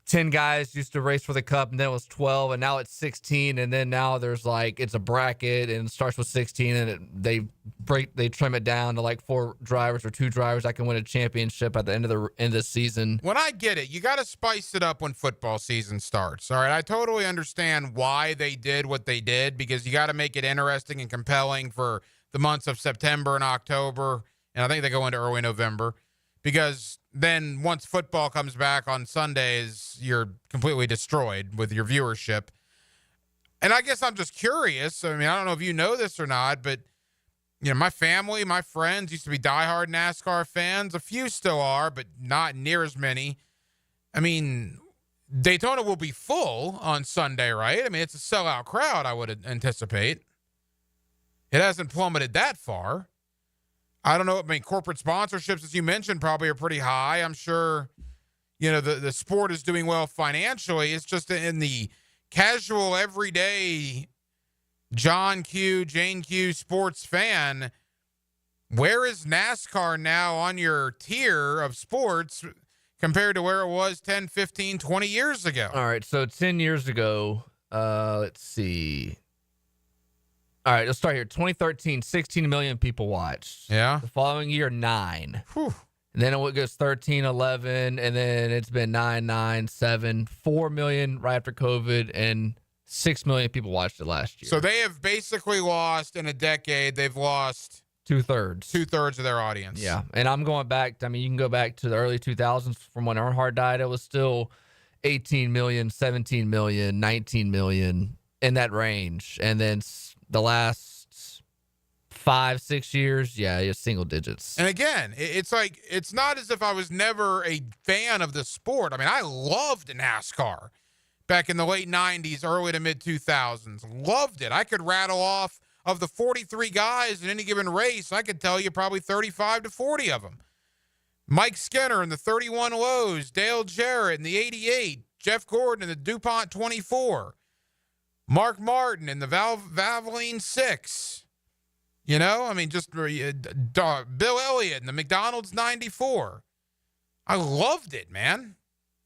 10 guys used to race for the cup, and then it was 12, and now it's 16, and then now there's like, it's a bracket, and it starts with 16, and they trim it down to like 4 drivers or 2 drivers that can win a championship at the end of the season. When I get it, you got to spice it up when football season starts. All right, I totally understand why they did what they did, because you got to make it interesting and compelling for the months of September and October, and I think they go into early November. Because then once football comes back on Sundays, you're completely destroyed with your viewership. And I guess I'm just curious. I mean, I don't know if you know this or not, but, my family, my friends used to be diehard NASCAR fans. A few still are, but not near as many. I mean, Daytona will be full on Sunday, right? I mean, it's a sellout crowd, I would anticipate. It hasn't plummeted that far. I don't know. I mean, corporate sponsorships, as you mentioned, probably are pretty high. I'm sure, the sport is doing well financially. It's just in the casual, everyday John Q, Jane Q sports fan, where is NASCAR now on your tier of sports compared to where it was 10, 15, 20 years ago? All right, so 10 years ago, let's see. All right, let's start here. 2013, 16 million people watched. Yeah. The following year, 9. Whew. And then it goes 13, 11, and then it's been 9, 9, 7, 4 million right after COVID, and 6 million people watched it last year. So they have basically lost, in a decade, they've lost 2/3. 2/3 of their audience. Yeah, and I'm going back, you can go back to the early 2000s from when Earnhardt died. It was still 18 million, 17 million, 19 million, in that range. And then the last 5-6 years, it's single digits. And again, it's like, it's not as if I was never a fan of the sport. I mean, I loved NASCAR back in the late 90s, early to mid 2000s. Loved it. I could rattle off, of the 43 guys in any given race, I could tell you probably 35 to 40 of them. Mike Skinner in the 31 Lowe's, Dale Jarrett in the 88, Jeff Gordon in the DuPont 24, Mark Martin in the Valvoline 6. I mean, just Bill Elliott in the McDonald's 94. I loved it, man.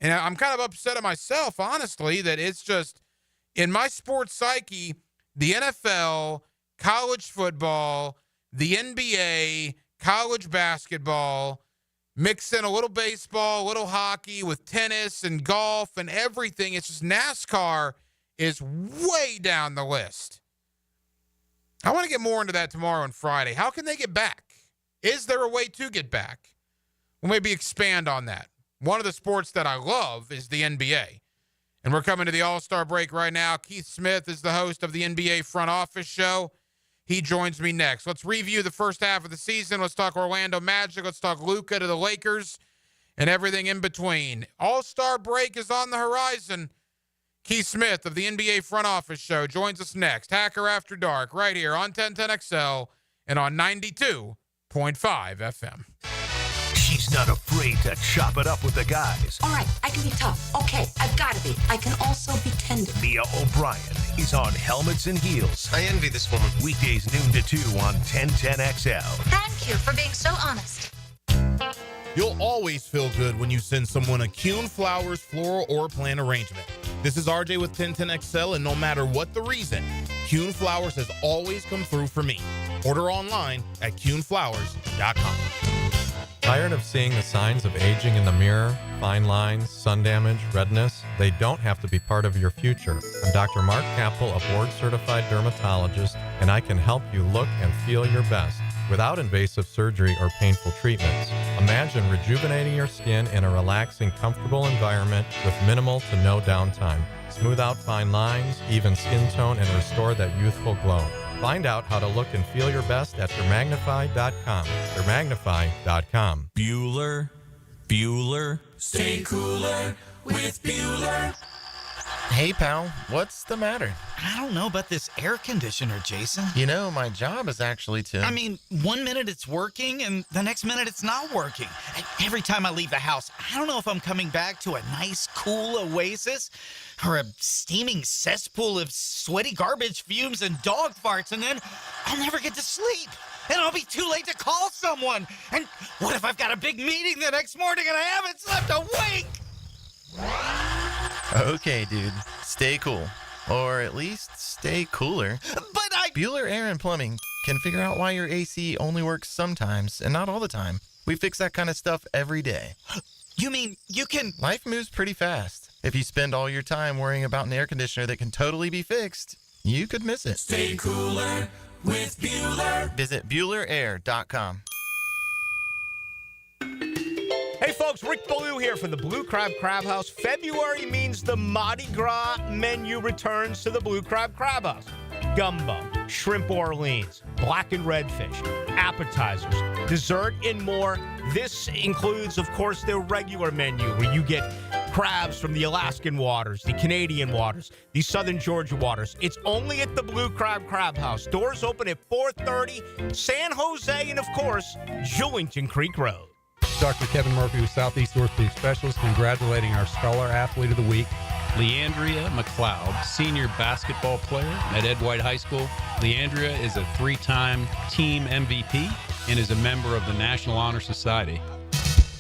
And I'm kind of upset at myself, honestly, that it's just, In my sports psyche, the NFL, college football, the NBA, college basketball, mix in a little baseball, a little hockey with tennis and golf and everything. It's just NASCAR is way down the list. I want to get more into that tomorrow and Friday. How can they get back? Is there a way to get back? We'll maybe expand on that. One of the sports that I love is the NBA. And we're coming to the All-Star break right now. Keith Smith is the host of the NBA Front Office Show. He joins me next. Let's review the first half of the season. Let's talk Orlando Magic. Let's talk Luka to the Lakers and everything in between. All-Star break is on the horizon. Keith Smith of the NBA Front Office Show joins us next. Hacker After Dark right here on 1010XL and on 92.5 FM. She's not afraid to chop it up with the guys. All right, I can be tough. Okay, I've got to be. I can also be tender. Mia O'Brien is on Helmets and Heels. I envy this woman. Weekdays noon to 2 on 1010XL. Thank you for being so honest. You'll always feel good when you send someone a Kuhn Flowers floral or plant arrangement. This is RJ with 1010XL, and no matter what the reason, Kuhn Flowers has always come through for me. Order online at kuhnflowers.com. Tired of seeing the signs of aging in the mirror? Fine lines, sun damage, redness? They don't have to be part of your future. I'm Dr. Mark Capel, a board-certified dermatologist, and I can help you look and feel your best without invasive surgery or painful treatments. Imagine rejuvenating your skin in a relaxing, comfortable environment with minimal to no downtime. Smooth out fine lines, even skin tone, and restore that youthful glow. Find out how to look and feel your best at Dermagnify.com. Dermagnify.com. Bueller. Stay cooler with Bueller. Hey, pal, what's the matter? I don't know about this air conditioner, Jason. You know, my job is actually to... I mean, 1 minute it's working, and the next minute it's not working. Every time I leave the house, I don't know if I'm coming back to a nice, cool oasis or a steaming cesspool of sweaty garbage fumes and dog farts, and then I'll never get to sleep. And I'll be too late to call someone. And what if I've got a big meeting the next morning and I haven't slept a wink? Okay, dude. Stay cool. Or at least stay cooler. But Bueller Air and Plumbing can figure out why your AC only works sometimes and not all the time. We fix that kind of stuff every day. You mean you can... Life moves pretty fast. If you spend all your time worrying about an air conditioner that can totally be fixed, you could miss it. Stay cooler with Bueller. Visit BuellerAir.com. Hey folks, Rick Ballou here from the Blue Crab Crab House. February means the Mardi Gras menu returns to the Blue Crab Crab House. Gumbo, shrimp Orleans, black and red fish, appetizers, dessert, and more. This includes, of course, their regular menu where you get crabs from the Alaskan waters, the Canadian waters, the Southern Georgia waters. It's only at the Blue Crab Crab House. Doors open at 4:30, San Jose, and of course, Jewington Creek Road. Dr. Kevin Murphy with Southeast Orthopedic Specialist, congratulating our Scholar Athlete of the Week, Leandria McLeod, senior basketball player at Ed White High School. Leandria is a 3-time team MVP and is a member of the National Honor Society.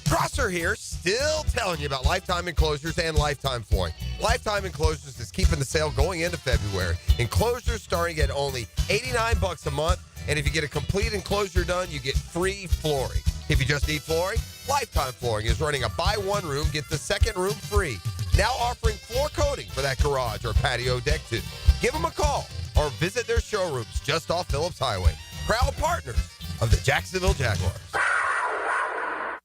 Prosser here, still telling you about Lifetime Enclosures and Lifetime Flooring. Lifetime Enclosures is keeping the sale going into February. Enclosures starting at only $89 a month, and if you get a complete enclosure done, you get free flooring. If you just need flooring, Lifetime Flooring is running a buy one room, get the second room free. Now offering floor coating for that garage or patio deck too. Give them a call or visit their showrooms just off Phillips Highway. Proud partners of the Jacksonville Jaguars.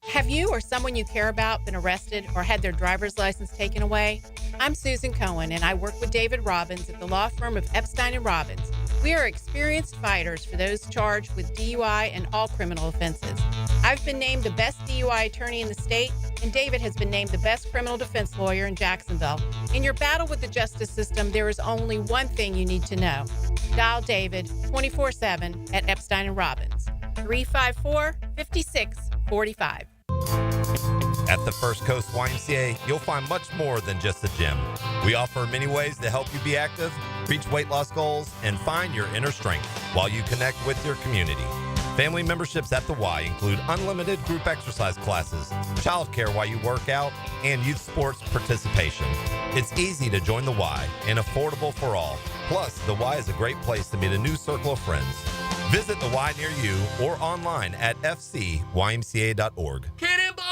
Have you or someone you care about been arrested or had their driver's license taken away? I'm Susan Cohen, and I work with David Robbins at the law firm of Epstein & Robbins. We are experienced fighters for those charged with DUI and all criminal offenses. I've been named the best DUI attorney in the state, and David has been named the best criminal defense lawyer in Jacksonville. In your battle with the justice system, there is only one thing you need to know. Dial David 24/7 at Epstein & Robbins, 354-5645. At the First Coast YMCA, you'll find much more than just a gym. We offer many ways to help you be active, reach weight loss goals, and find your inner strength while you connect with your community. Family memberships at the Y include unlimited group exercise classes, childcare while you work out, and youth sports participation. It's easy to join the Y and affordable for all. Plus, the Y is a great place to meet a new circle of friends. Visit the Y near you or online at fcymca.org. Cannonball!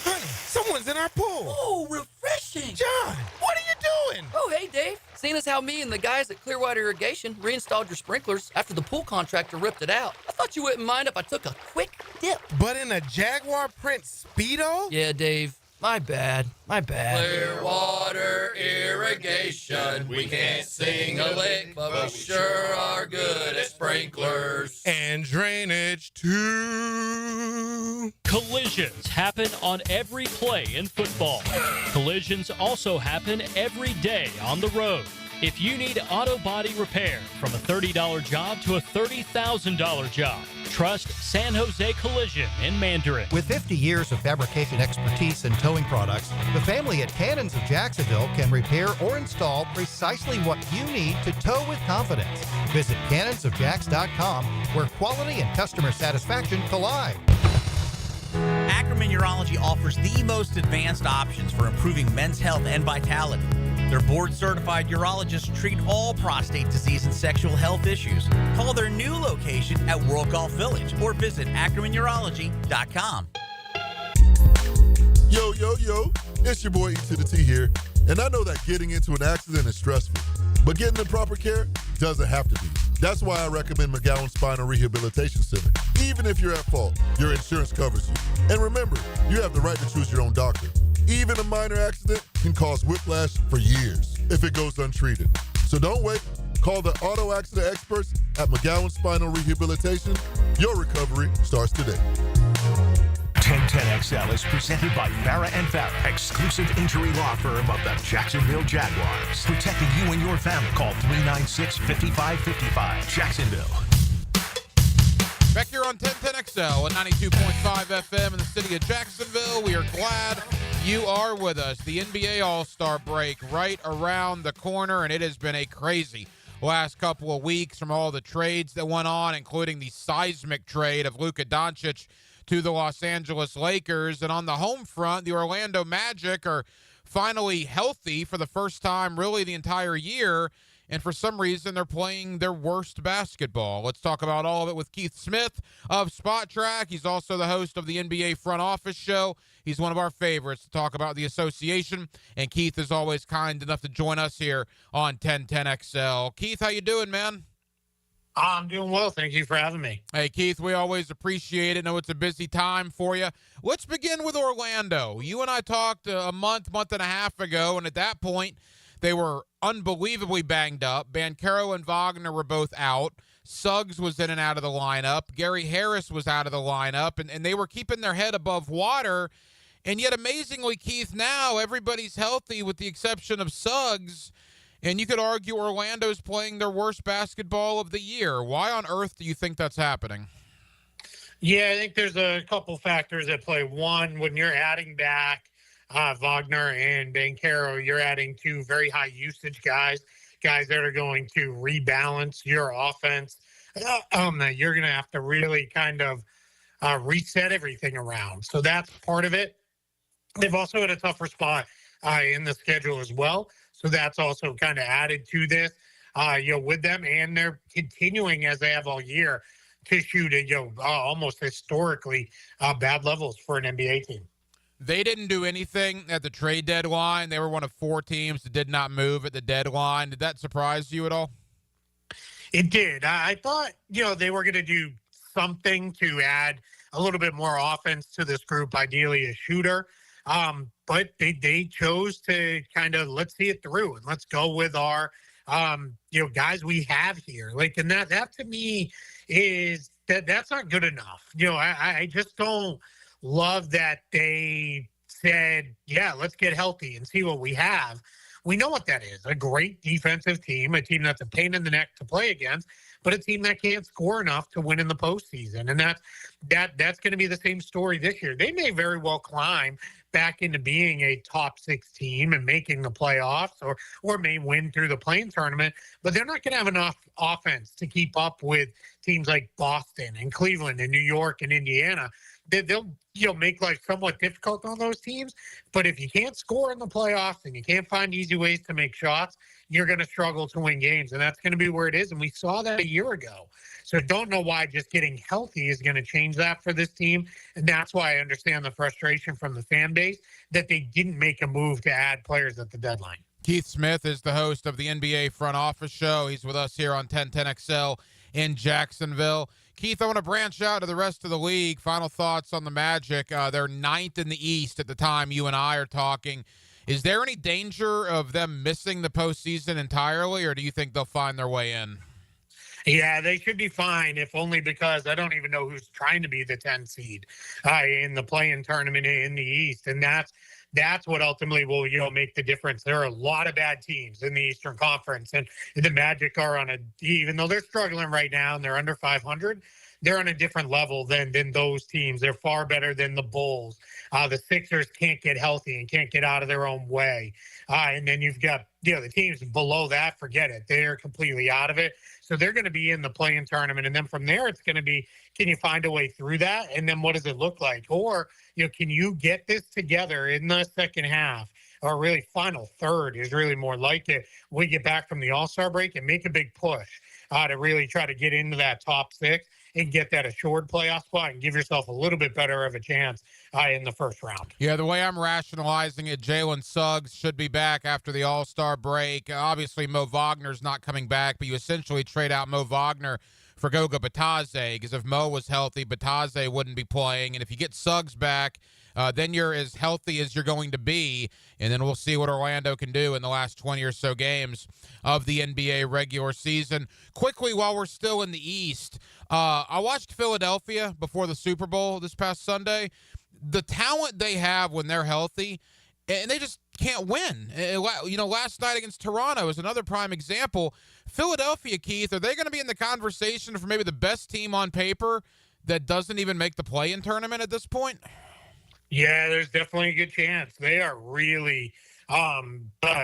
Honey, someone's in our pool. Oh, refreshing. John, what are you doing? Oh, hey, Dave. Seeing as how me and the guys at Clearwater Irrigation reinstalled your sprinklers after the pool contractor ripped it out, I thought you wouldn't mind if I took a quick dip. But in a Jaguar print Speedo? Yeah, Dave. My bad. Clearwater Irrigation. We can't sing a lick, but we sure are good at sprinklers. And drainage, too. Collisions happen on every play in football. Collisions also happen every day on the road. If you need auto body repair, from a $30 job to a $30,000 job, trust San Jose Collision in Mandarin. With 50 years of fabrication expertise in towing products, the family at Cannons of Jacksonville can repair or install precisely what you need to tow with confidence. Visit cannonsofjacks.com, where quality and customer satisfaction collide. Ackerman Urology offers the most advanced options for improving men's health and vitality. Their board-certified urologists treat all prostate disease and sexual health issues. Call their new location at World Golf Village or visit AckermanUrology.com. Yo, yo, yo, it's your boy E to the T here, and I know that getting into an accident is stressful, but getting the proper care doesn't have to be. That's why I recommend McGowan Spinal Rehabilitation Center. Even if you're at fault, your insurance covers you. And remember, you have the right to choose your own doctor. Even a minor accident can cause whiplash for years if it goes untreated. So don't wait. Call the auto accident experts at McGowan Spinal Rehabilitation. Your recovery starts today. 1010XL is presented by Farah and Farah, exclusive injury law firm of the Jacksonville Jaguars. Protecting you and your family. Call 396-5555. Jacksonville. Back here on 1010XL at 92.5 FM in the city of Jacksonville. We are glad you are with us. The NBA All-Star break right around the corner, and it has been a crazy last couple of weeks from all the trades that went on, including the seismic trade of Luka Doncic to the Los Angeles Lakers. And on the home front, the Orlando Magic are finally healthy for the first time really the entire year. And for some reason, they're playing their worst basketball. Let's talk about all of it with Keith Smith of Spot Track. He's also the host of the NBA Front Office Show. He's one of our favorites to talk about the association. And Keith is always kind enough to join us here on 1010XL. Keith, how you doing, man? I'm doing well. Thank you for having me. Hey, Keith, we always appreciate it. Know it's a busy time for you. Let's begin with Orlando. You and I talked a month and a half ago, and at that point, they were unbelievably banged up. Banchero and Wagner were both out. Suggs was in and out of the lineup. Gary Harris was out of the lineup, and they were keeping their head above water. And yet, amazingly, Keith, now everybody's healthy with the exception of Suggs. And you could argue Orlando's playing their worst basketball of the year. Why on earth do you think that's happening? Yeah, I think there's a couple factors at play. One, when you're adding back Wagner and Banchero, you're adding two very high usage guys that are going to rebalance your offense. You're going to have to really kind of reset everything around. So that's part of it. They've also had a tougher spot in the schedule as well. So that's also kind of added to this, with them. And they're continuing, as they have all year, to shoot at, almost historically bad levels for an NBA team. They didn't do anything at the trade deadline. They were one of 4 teams that did not move at the deadline. Did that surprise you at all? It did. I thought, they were going to do something to add a little bit more offense to this group, ideally a shooter. But they chose to kind of let's see it through and let's go with our, guys we have here. And that to me is that's not good enough. I just don't love that they said, yeah, let's get healthy and see what we have. We know what that is. A great defensive team, a team that's a pain in the neck to play against, but a team that can't score enough to win in the postseason. And that's going to be the same story this year. They may very well climb back into being a top 6 team and making the playoffs or may win through the play-in tournament, but they're not going to have enough offense to keep up with teams like Boston and Cleveland and New York and Indiana. they'll make life somewhat difficult on those teams. But if you can't score in the playoffs and you can't find easy ways to make shots, you're going to struggle to win games, and that's going to be where it is. And we saw that a year ago. So don't know why just getting healthy is going to change that for this team. And that's why I understand the frustration from the fan base that they didn't make a move to add players at the deadline. Keith Smith is the host of the NBA Front Office Show. He's with us here on 1010XL in Jacksonville. Keith, I want to branch out to the rest of the league. Final thoughts on the Magic. They're 9th in the East at the time you and I are talking. Is there any danger of them missing the postseason entirely, or do you think they'll find their way in? Yeah, they should be fine, if only because I don't even know who's trying to be the 10 seed in the play-in tournament in the East. And that's what ultimately will, make the difference. There are a lot of bad teams in the Eastern Conference, and the Magic are even though they're struggling right now and they're under 500, they're on a different level than those teams. They're far better than the Bulls. The Sixers can't get healthy and can't get out of their own way. And then you've got, the teams below that, forget it. They're completely out of it. So they're going to be in the play-in tournament. And then from there, it's going to be, can you find a way through that? And then what does it look like? Or, can you get this together in the second half? Or really final third is really more like it. We get back from the All-Star break and make a big push to really try to get into that top 6 and get that assured playoff spot and give yourself a little bit better of a chance in the first round. Yeah, the way I'm rationalizing it, Jalen Suggs should be back after the All-Star break. Obviously, Mo Wagner's not coming back, but you essentially trade out Mo Wagner for Goga Batadze, because if Mo was healthy, Batadze wouldn't be playing. And if you get Suggs back, then you're as healthy as you're going to be, and then we'll see what Orlando can do in the last 20 or so games of the NBA regular season. Quickly, while we're still in the East, I watched Philadelphia before the Super Bowl this past Sunday. The talent they have when they're healthy, and they just can't win. Last night against Toronto is another prime example. Philadelphia, Keith, are they going to be in the conversation for maybe the best team on paper that doesn't even make the play-in tournament at this point? Yeah, there's definitely a good chance. They are really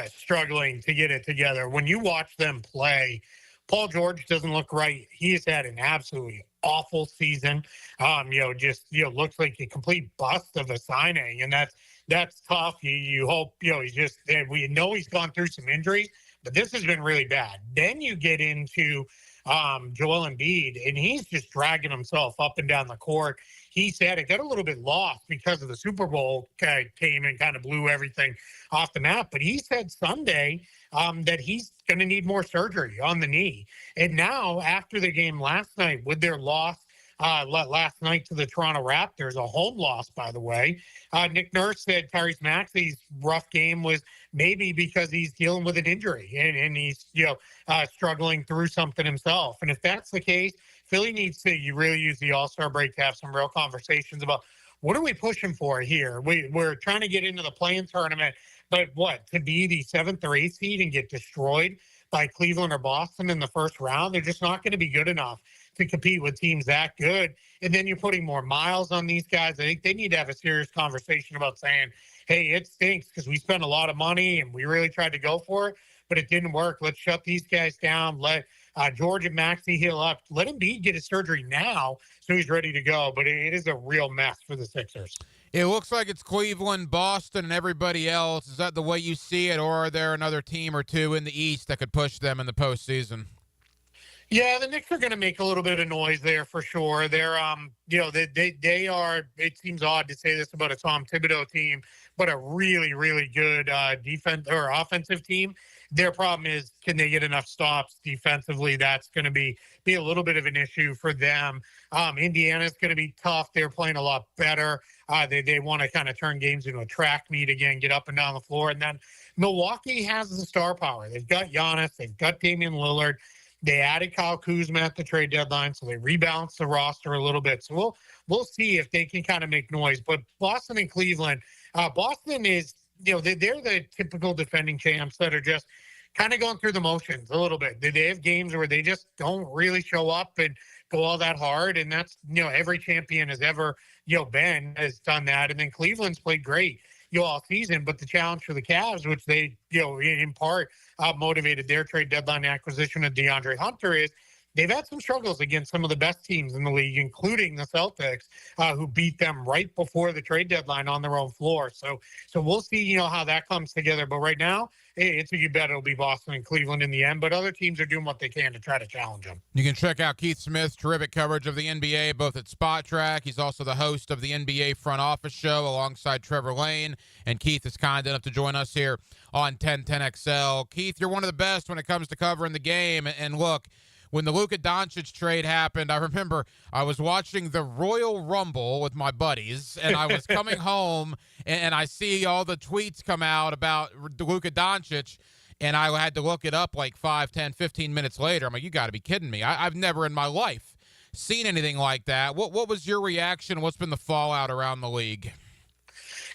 struggling to get it together. When you watch them play, Paul George doesn't look right. He has had an absolutely awful season. Looks like a complete bust of a signing, and that's tough. You hope, we know he's gone through some injuries, but this has been really bad. Then you get into Joel Embiid, and he's just dragging himself up and down the court. He said it got a little bit lost because of the Super Bowl came and kind of blew everything off the map. But he said Sunday that he's going to need more surgery on the knee. And now, after the game last night, with their loss last night to the Toronto Raptors, a home loss, by the way, Nick Nurse said Tyrese Maxey's rough game was maybe because he's dealing with an injury and he's struggling through something himself. And if that's the case, Philly needs to really use the All-Star break to have some real conversations about what are we pushing for here? We're trying to get into the play-in tournament, but to be the 7th or 8th seed and get destroyed by Cleveland or Boston in the first round? They're just not going to be good enough to compete with teams that good. And then you're putting more miles on these guys. I think they need to have a serious conversation about saying, hey, it stinks because we spent a lot of money and we really tried to go for it, but it didn't work. Let's shut these guys down. Let George and Maxey heal up. Let Embiid get his surgery now so he's ready to go. But it is a real mess for the Sixers. It looks like it's Cleveland, Boston, and everybody else. Is that the way you see it, or are there another team or two in the East that could push them in the postseason? Yeah, the Knicks are going to make a little bit of noise there for sure. They're, they are. It seems odd to say this about a Tom Thibodeau team, but a really, really good defense or offensive team. Their problem is, can they get enough stops defensively? That's going to be a little bit of an issue for them. Indiana's going to be tough. They're playing a lot better. They want to kind of turn games into a track meet again, get up and down the floor. And then Milwaukee has the star power. They've got Giannis. They've got Damian Lillard. They added Kyle Kuzma at the trade deadline, so they rebalanced the roster a little bit. So we'll see if they can kind of make noise. But Boston and Cleveland, Boston is, they're the typical defending champs that are just kind of going through the motions a little bit. They have games where they just don't really show up and go all that hard, and that's, every champion has ever, been has done that. And then Cleveland's played great, all season, but the challenge for the Cavs, which they, in part motivated their trade deadline acquisition of DeAndre Hunter, is they've had some struggles against some of the best teams in the league, including the Celtics, who beat them right before the trade deadline on their own floor. So we'll see, how that comes together. But right now, it's a you bet it'll be Boston and Cleveland in the end. But other teams are doing what they can to try to challenge them. You can check out Keith Smith's terrific coverage of the NBA, both at Spot Track. He's also the host of the NBA Front Office Show alongside Trevor Lane. And Keith is kind enough to join us here on 1010XL. Keith, you're one of the best when it comes to covering the game. And look, when the Luka Doncic trade happened, I remember I was watching the Royal Rumble with my buddies, and I was coming home, and I see all the tweets come out about Luka Doncic, and I had to look it up like 5, 10, 15 minutes later. I'm like, you got to be kidding me. I've never in my life seen anything like that. What was your reaction? What's been the fallout around the league?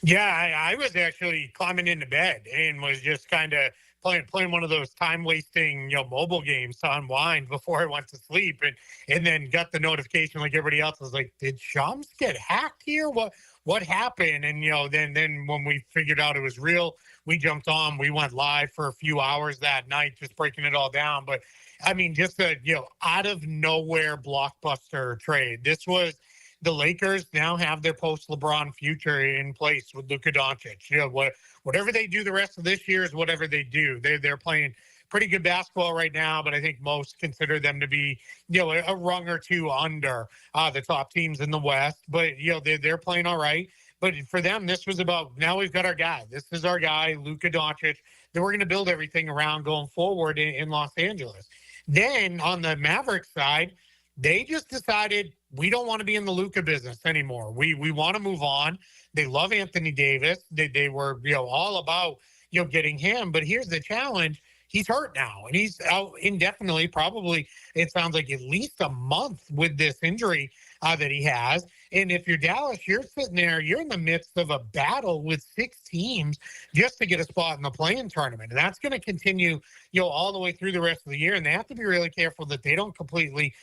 Yeah, I was actually climbing into bed and was just kind of playing one of those time-wasting, mobile games to unwind before I went to sleep, and then got the notification like everybody else. Was like, did Shams get hacked here? What happened? And then when we figured out it was real, we jumped on. We went live for a few hours that night, just breaking it all down. But I mean, just a out of nowhere blockbuster trade. This was. The Lakers now have their post-LeBron future in place with Luka Doncic. Whatever they do the rest of this year is whatever they do. They're playing pretty good basketball right now, but I think most consider them to be, a rung or two under the top teams in the West. But, they're playing all right. But for them, this was about, now we've got our guy. This is our guy, Luka Doncic, that we're going to build everything around going forward in Los Angeles. Then on the Mavericks side, they just decided we don't want to be in the Luka business anymore. We want to move on. They love Anthony Davis. They were all about getting him. But here's the challenge: he's hurt now, and he's out indefinitely. Probably it sounds like at least a month with this injury that he has. And if you're Dallas, you're sitting there, you're in the midst of a battle with 6 teams just to get a spot in the play-in tournament. And that's going to continue, all the way through the rest of the year. And they have to be really careful that they don't completely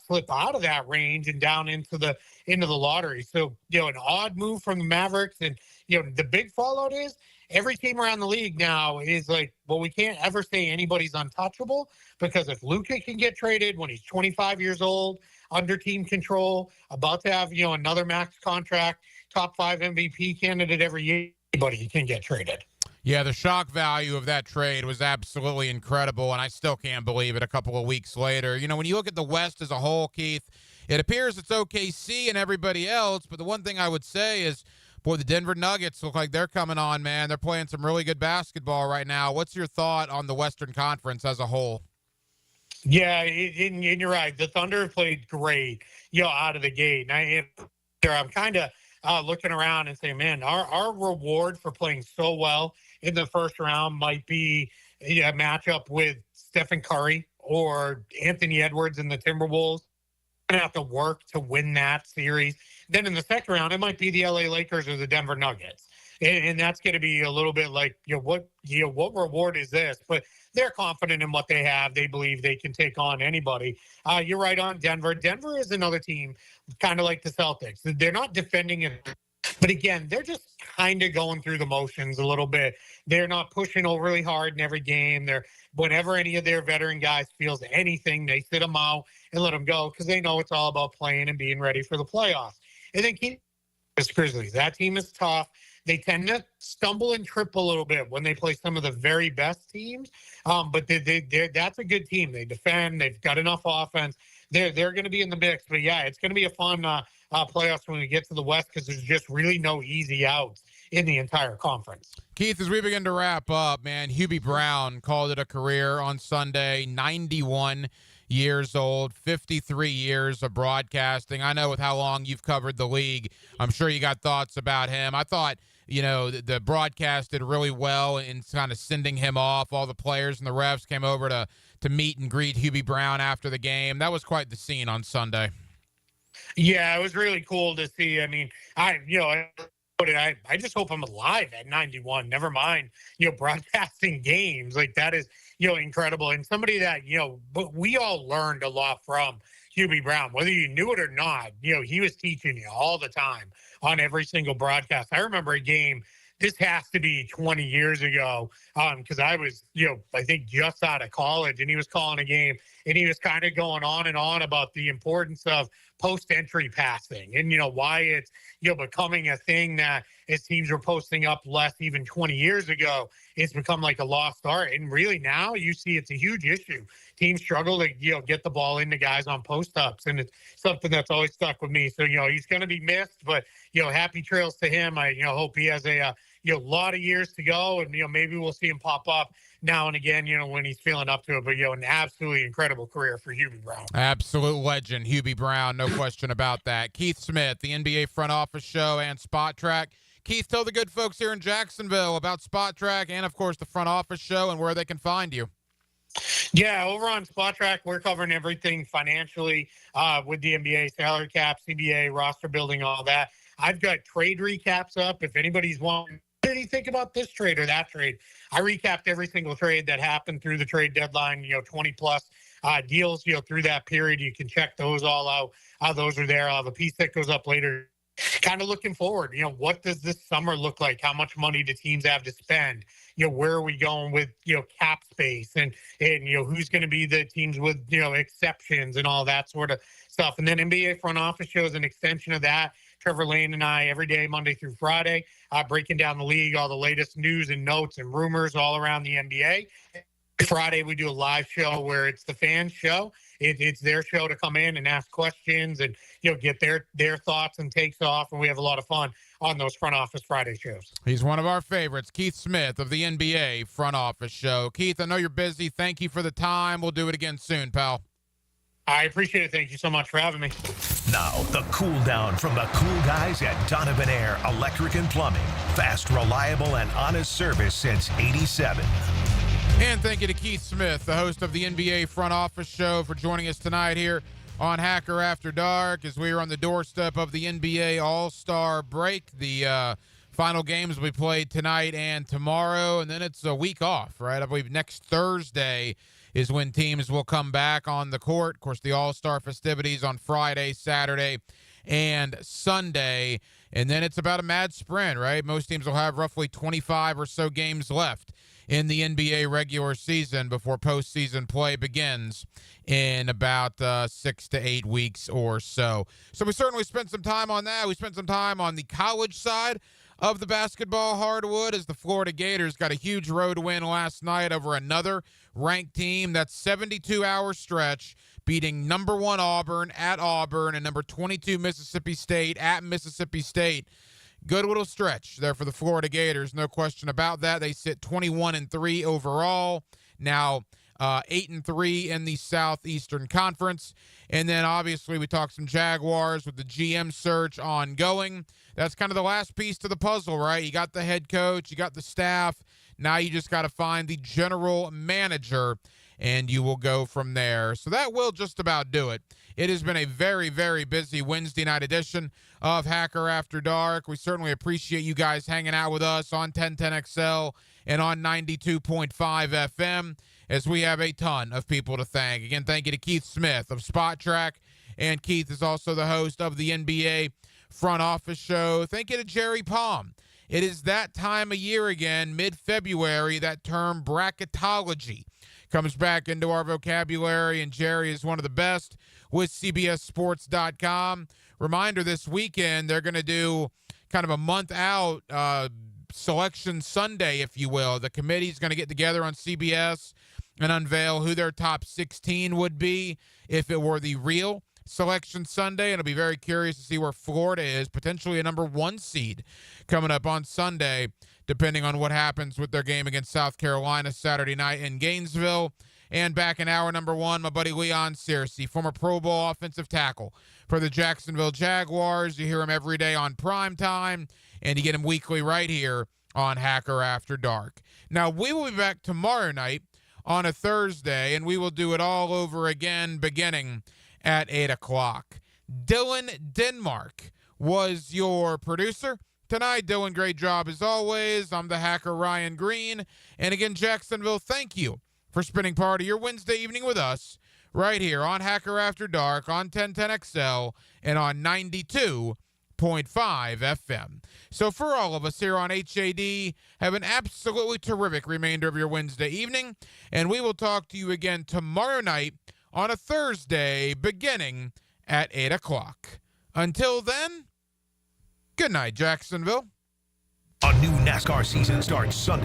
slip out of that range and down into the lottery. So, an odd move from the Mavericks. And, the big fallout is every team around the league now is like, well, we can't ever say anybody's untouchable, because if Luka can get traded when he's 25 years old, under team control, about to have, another max contract, top 5 MVP candidate every year, anybody can get traded. Yeah, the shock value of that trade was absolutely incredible, and I still can't believe it a couple of weeks later. When you look at the West as a whole, Keith, it appears it's OKC and everybody else, but the one thing I would say is, boy, the Denver Nuggets look like they're coming on, man. They're playing some really good basketball right now. What's your thought on the Western Conference as a whole? Yeah, and you're right. The Thunder played great, out of the gate. And I'm kind of looking around and saying, man, our reward for playing so well in the first round might be a matchup with Stephen Curry or Anthony Edwards and the Timberwolves. We're going to have to work to win that series. Then in the second round, it might be the LA Lakers or the Denver Nuggets. And that's going to be a little bit like, what reward is this? But they're confident in what they have. They believe they can take on anybody. You're right on Denver. Denver is another team, kind of like the Celtics. They're not defending it. But again, they're just kind of going through the motions a little bit. They're not pushing overly hard in every game. Whenever any of their veteran guys feels anything, they sit them out and let them go, because they know it's all about playing and being ready for the playoffs. And then keep the Grizzlies. That team is tough. They tend to stumble and trip a little bit when they play some of the very best teams. But that's a good team. They defend. They've got enough offense. They're going to be in the mix. But, yeah, it's going to be a fun playoffs when we get to the West, because there's just really no easy outs in the entire conference. Keith, as we begin to wrap up, man, Hubie Brown called it a career on Sunday, 91 years old, 53 years of broadcasting. I know with how long you've covered the league, I'm sure you got thoughts about him. I thought, the broadcast did really well in kind of sending him off. All the players and the refs came over to meet and greet Hubie Brown after the game. That was quite the scene on Sunday. Yeah, it was really cool to see. I mean, I just hope I'm alive at 91. Never mind, broadcasting games. Like, that is, incredible. And somebody that, but we all learned a lot from Hubie Brown, whether you knew it or not. He was teaching you all the time on every single broadcast. I remember a game this has to be 20 years ago, because I was, I think just out of college, and he was calling a game, and he was kind of going on and on about the importance of post-entry passing and, why it's, becoming a thing that as teams were posting up less even 20 years ago, it's become like a lost art. And really now you see it's a huge issue. Teams struggle to, get the ball into guys on post-ups, and it's something that's always stuck with me. So, he's going to be missed, but, happy trails to him. I, hope he has a lot of years to go, and, maybe we'll see him pop up now and again, when he's feeling up to it. But, an absolutely incredible career for Hubie Brown. Absolute legend, Hubie Brown, no question about that. Keith Smith, the NBA Front Office Show and Spot Track. Keith, tell the good folks here in Jacksonville about Spot Track and, of course, the Front Office Show and where they can find you. Yeah, over on Spot Track, we're covering everything financially with the NBA, salary cap, CBA, roster building, all that. I've got trade recaps up. If anybody's wanting, what do you think about this trade or that trade? I recapped every single trade that happened through the trade deadline, 20 plus deals, through that period. You can check those all out. Those are there. I'll have a piece that goes up later. Kind of looking forward, what does this summer look like? How much money do teams have to spend? Where are we going with, cap space and who's going to be the teams with, exceptions and all that sort of stuff. And then NBA Front Office shows an extension of that. Trevor Lane and I every day, Monday through Friday, breaking down the league, all the latest news and notes and rumors all around the NBA. Friday, we do a live show where it's the fans show. It's their show to come in and ask questions and, get their thoughts and takes off. And we have a lot of fun on those Front Office Friday shows. He's one of our favorites, Keith Smith of the NBA Front Office Show. Keith, I know you're busy. Thank you for the time. We'll do it again soon, pal. I appreciate it. Thank you so much for having me. Now, the cool down from the cool guys at Donovan Air Electric and Plumbing. Fast, reliable, and honest service since '87. And thank you to Keith Smith, the host of the NBA Front Office Show, for joining us tonight here on Hacker After Dark as we are on the doorstep of the NBA All-Star break. The final games will be played tonight and tomorrow, and then it's a week off, right? I believe next Thursday is when teams will come back on the court. Of course, the All-Star festivities on Friday, Saturday, and Sunday. And then it's about a mad sprint, right? Most teams will have roughly 25 or so games left in the NBA regular season before postseason play begins in about 6 to 8 weeks or so. So we certainly spent some time on that. We spent some time on the college side of the basketball hardwood as the Florida Gators got a huge road win last night over another ranked team. That 72-hour stretch beating number 1 Auburn at Auburn and number 22 Mississippi State at Mississippi State. Good little stretch there for the Florida Gators, no question about that. They sit 21-3 overall, now 8-3 in the Southeastern Conference. And then obviously we talked some Jaguars with the GM search ongoing. That's kind of the last piece to the puzzle, right? You got the head coach, you got the staff. Now you just got to find the general manager, and you will go from there. So that will just about do it. It has been a very, very busy Wednesday night edition of Hacker After Dark. We certainly appreciate you guys hanging out with us on 1010XL and on 92.5 FM as we have a ton of people to thank. Again, thank you to Keith Smith of Spot Track, and Keith is also the host of the NBA Front Office Show. Thank you to Jerry Palm. It is that time of year again, mid-February, that term bracketology comes back into our vocabulary, and Jerry is one of the best with CBSSports.com. Reminder, this weekend, they're going to do kind of a month out Selection Sunday, if you will. The committee's going to get together on CBS and unveil who their top 16 would be if it were the real Selection Sunday. And I'll be very curious to see where Florida is, potentially a number 1 seed coming up on Sunday, depending on what happens with their game against South Carolina Saturday night in Gainesville. And back in hour number 1, my buddy Leon Searcy, former Pro Bowl offensive tackle for the Jacksonville Jaguars. You hear him every day on Prime Time, and you get him weekly right here on Hacker After Dark. Now, we will be back tomorrow night on a Thursday, and we will do it all over again beginning at 8 o'clock. Dylan Denmark was your producer tonight. Dylan, great job as always. I'm the hacker Ryan Green. And again, Jacksonville, thank you for spending part of your Wednesday evening with us right here on Hacker After Dark on 1010XL and on 92.5 FM. So for all of us here on HAD, have an absolutely terrific remainder of your Wednesday evening, and we will talk to you again tomorrow night on a Thursday beginning at 8 o'clock. Until then, good night, Jacksonville. A new NASCAR season starts Sunday.